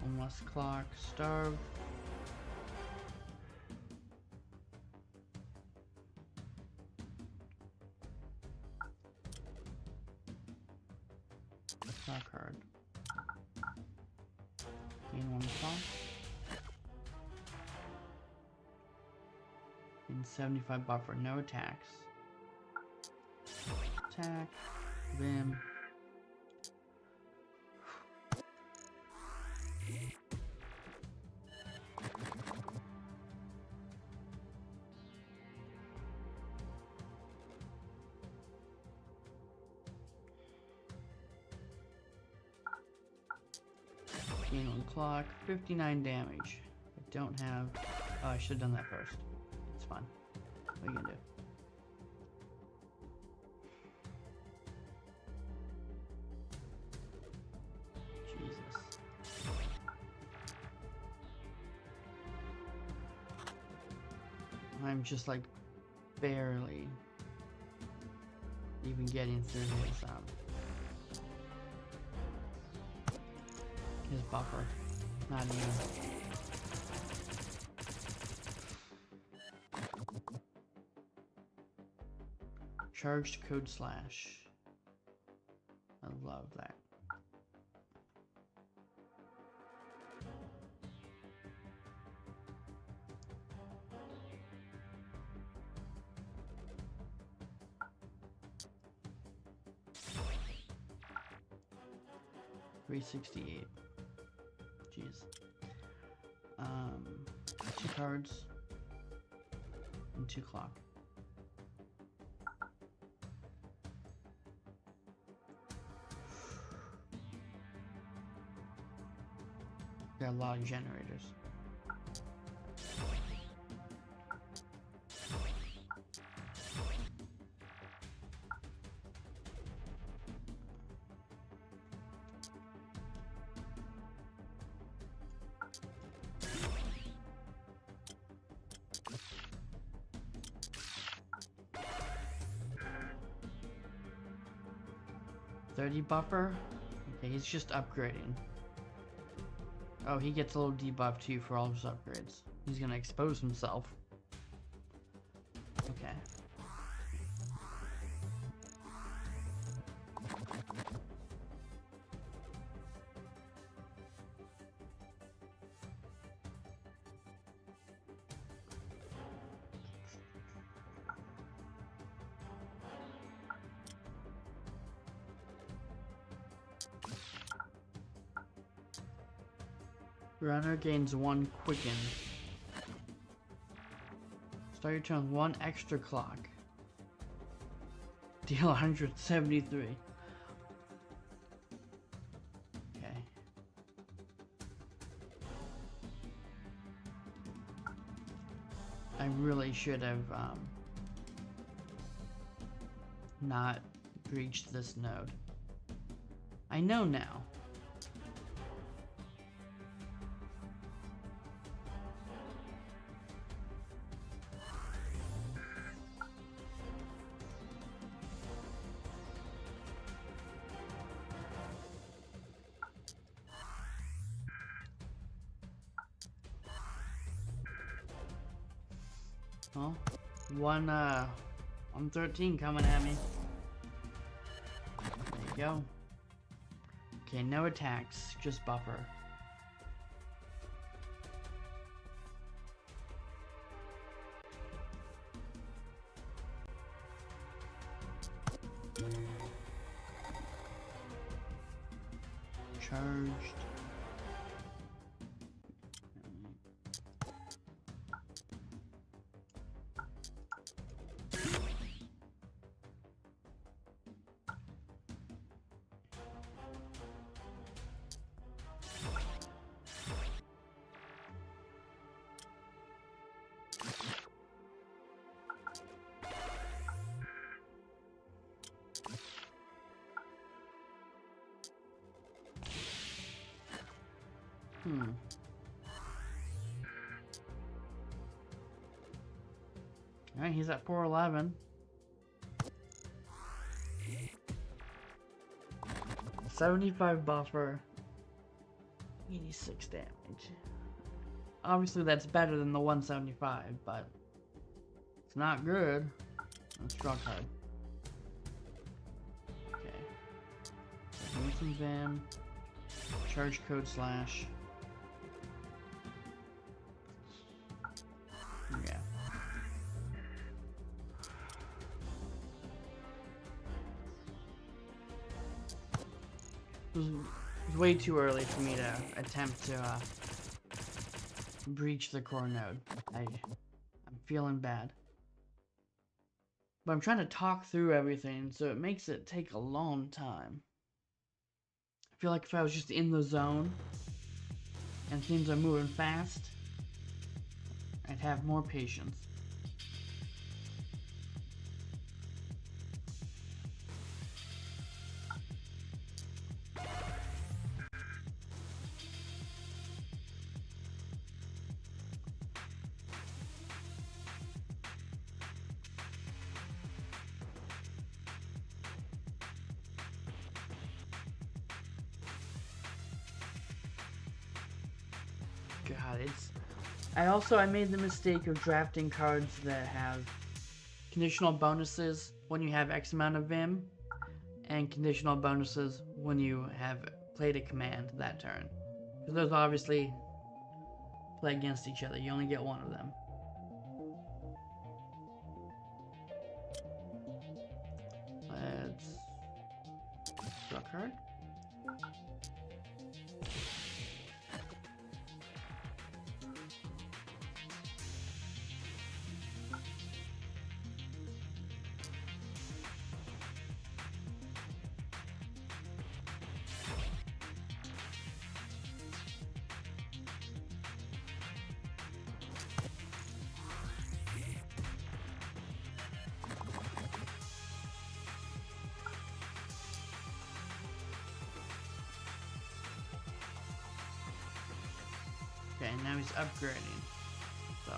A: One less clock. Starve. Clock card. Gain one clock. 75 buffer, no attacks. Attack, Vim. Gain on clock, 59 damage. I don't have. Oh, I should have done that first. It's fine. What are you gonna do? Jesus. I'm just like barely even getting through his buffer. Not even. Charged code slash. I love that. $368. Jeez. 2 cards and 2 clock. Got a lot of generators. $30 buffer? Okay, he's just upgrading. Oh, he gets a little debuff too for all his upgrades. He's gonna expose himself. Okay. Runner gains 1 quicken. Start your turn with 1 extra clock. Deal 173. Okay. I really should have not breached this node. I know now. Oh, 113 coming at me. There you go. Okay, no attacks, just buffer. Charged. Alright, he's at 411. 75 buffer. 86 damage. Obviously that's better than the 175, but it's not good. Let's draw a card. Okay. Give me some Van. Charge code slash. Yeah. It was way too early for me to attempt to breach the core node. I'm feeling bad. But I'm trying to talk through everything, so it makes it take a long time. I feel like if I was just in the zone and things are moving fast, I'd have more patience. God, I made the mistake of drafting cards that have conditional bonuses when you have X amount of Vim, and conditional bonuses when you have played a command that turn. Because those obviously play against each other. You only get one of them. Let's draw a card. Okay, now he's upgrading. So,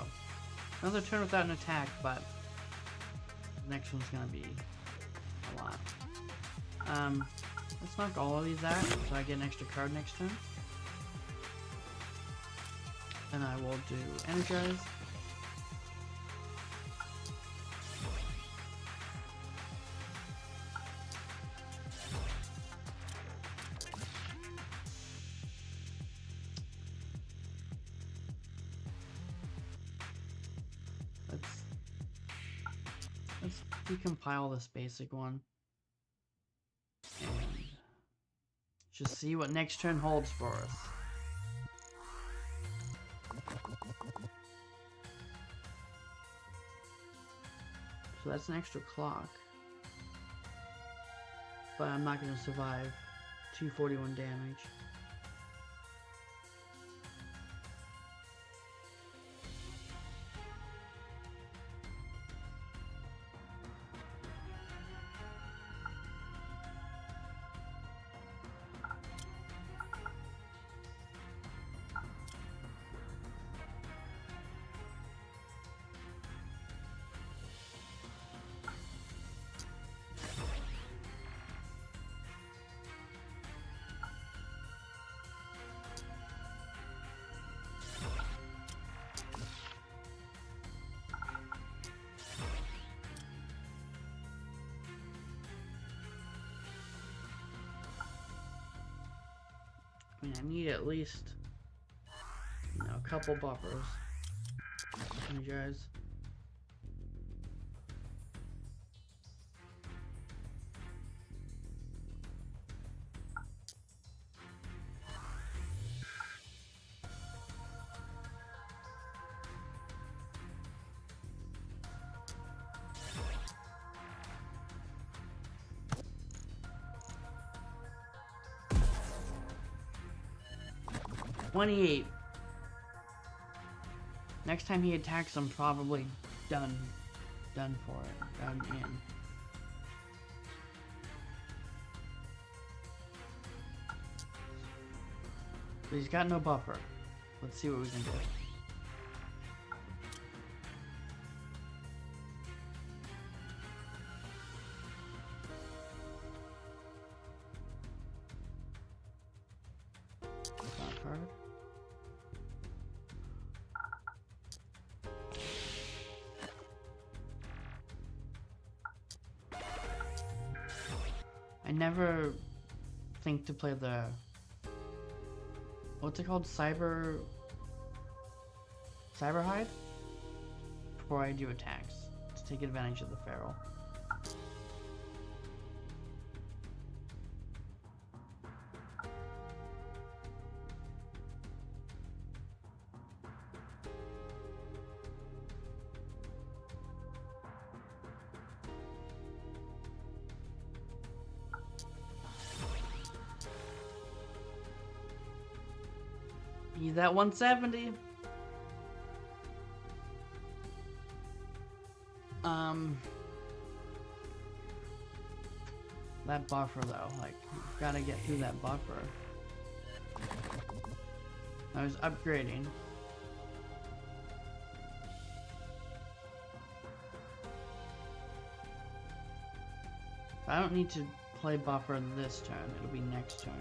A: another turn without an attack, but the next one's gonna be a lot. Let's knock all of these out so I get an extra card next turn. And I will do Energize. Let's decompile this basic one. And just see what next turn holds for us. So that's an extra clock. But I'm not going to survive 241 damage. I need at least, you know, a couple buffers. Energize. $28. Next time he attacks, I'm probably done for it. Done in. But he's got no buffer. Let's see what we can do. Card. I never think to play the, what's it called? Cyber hide? Before I do attacks, to take advantage of the feral. He's at 170. That buffer though, like, gotta get through that buffer. I was upgrading. I don't need to play buffer this turn, it'll be next turn.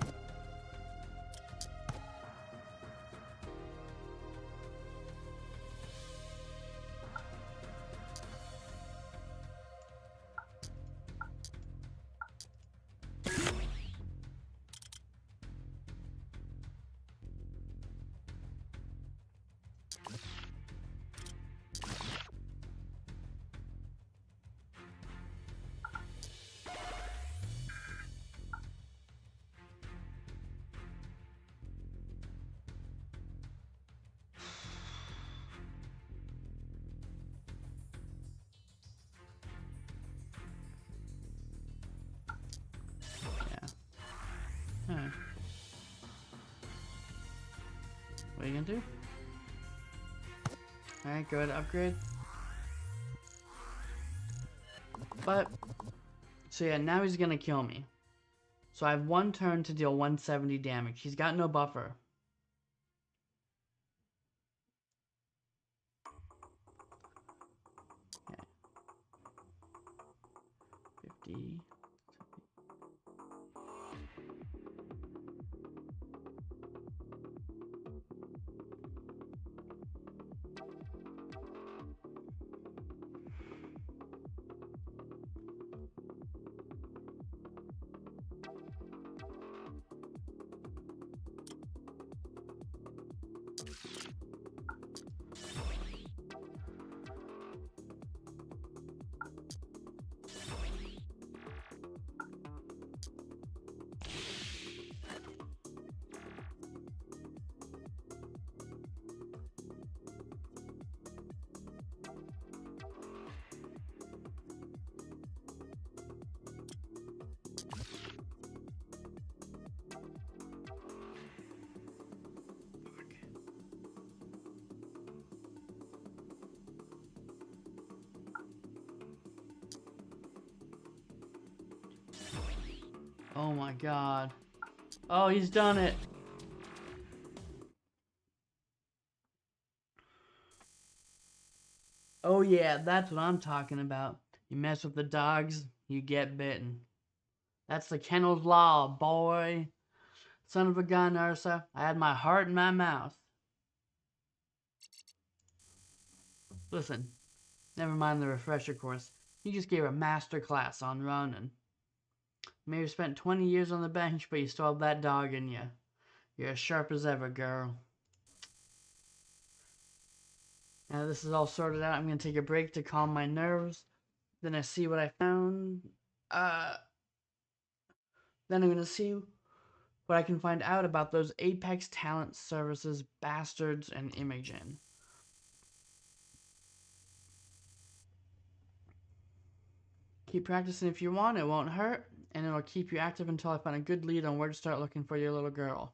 A: Alright. What are you gonna do? Alright, go ahead, upgrade. But, so yeah, now he's gonna kill me. So I have one turn to deal 170 damage. He's got no buffer. Okay. 50. Oh my god. Oh, he's done it. Oh yeah, that's what I'm talking about. You mess with the dogs, you get bitten. That's the kennel's law, boy. Son of a gun, Ursa. I had my heart in my mouth. Listen, never mind the refresher course. You just gave a master class on running. You may have spent 20 years on the bench, but you still have that dog in you. You're as sharp as ever, girl. Now this is all sorted out. I'm going to take a break to calm my nerves. Then I see what I found. Then I'm going to see what I can find out about those Apex Talent Services bastards and Imogen. Keep practicing if you want, it won't hurt, and it'll keep you active until I find a good lead on where to start looking for your little girl.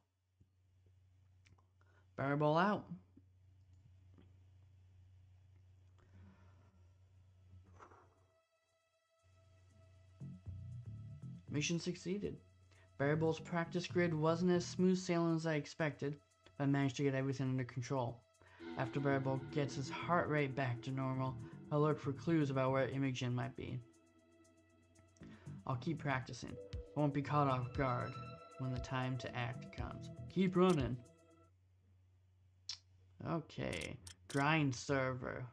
A: Bearable out. Mission succeeded. Variable's practice grid wasn't as smooth sailing as I expected, but I managed to get everything under control. After Variable gets his heart rate back to normal, I'll look for clues about where Imogen might be. I'll keep practicing. I won't be caught off guard when the time to act comes. Keep running. Okay. Grind server.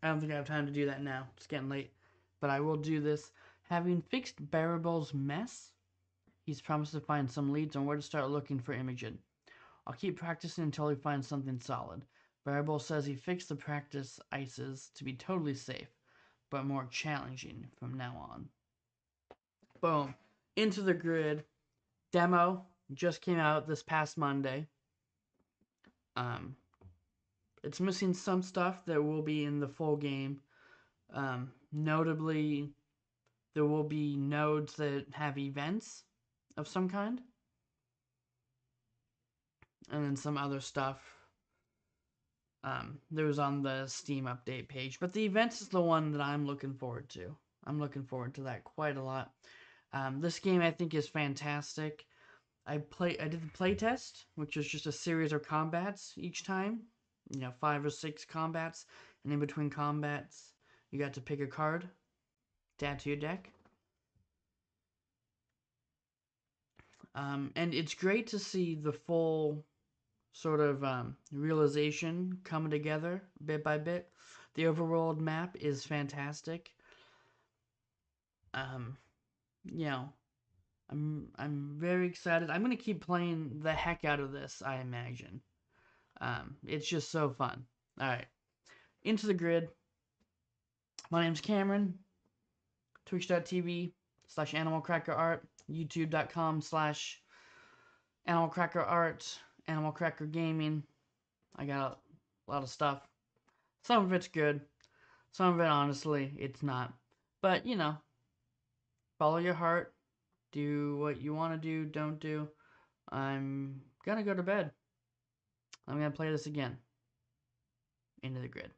A: I don't think I have time to do that now. It's getting late. But I will do this. Having fixed Variable's mess, he's promised to find some leads on where to start looking for Imogen. I'll keep practicing until he finds something solid. Variable says he fixed the practice ices to be totally safe, but more challenging from now on. Boom. Into the Grid. Demo just came out this past Monday. It's missing some stuff that will be in the full game. Notably, there will be nodes that have events of some kind. And then some other stuff that was on the Steam update page. But the events is the one that I'm looking forward to. I'm looking forward to that quite a lot. This game I think is fantastic. I did the playtest, which was just a series of combats each time. 5 or 6 combats, and in between combats, you got to pick a card to add to your deck. And it's great to see the full sort of realization coming together bit by bit. The overworld map is fantastic. I'm very excited. I'm gonna keep playing the heck out of this, I imagine. It's just so fun. All right, into the grid. My name's Cameron. Twitch.tv/AnimalCrackerArt, YouTube.com/AnimalCrackerArt, AnimalCrackerGaming. I got a lot of stuff. Some of it's good. Some of it, honestly, it's not. But, follow your heart. Do what you want to do, don't do. I'm gonna go to bed. I'm gonna play this again. Into the Grid.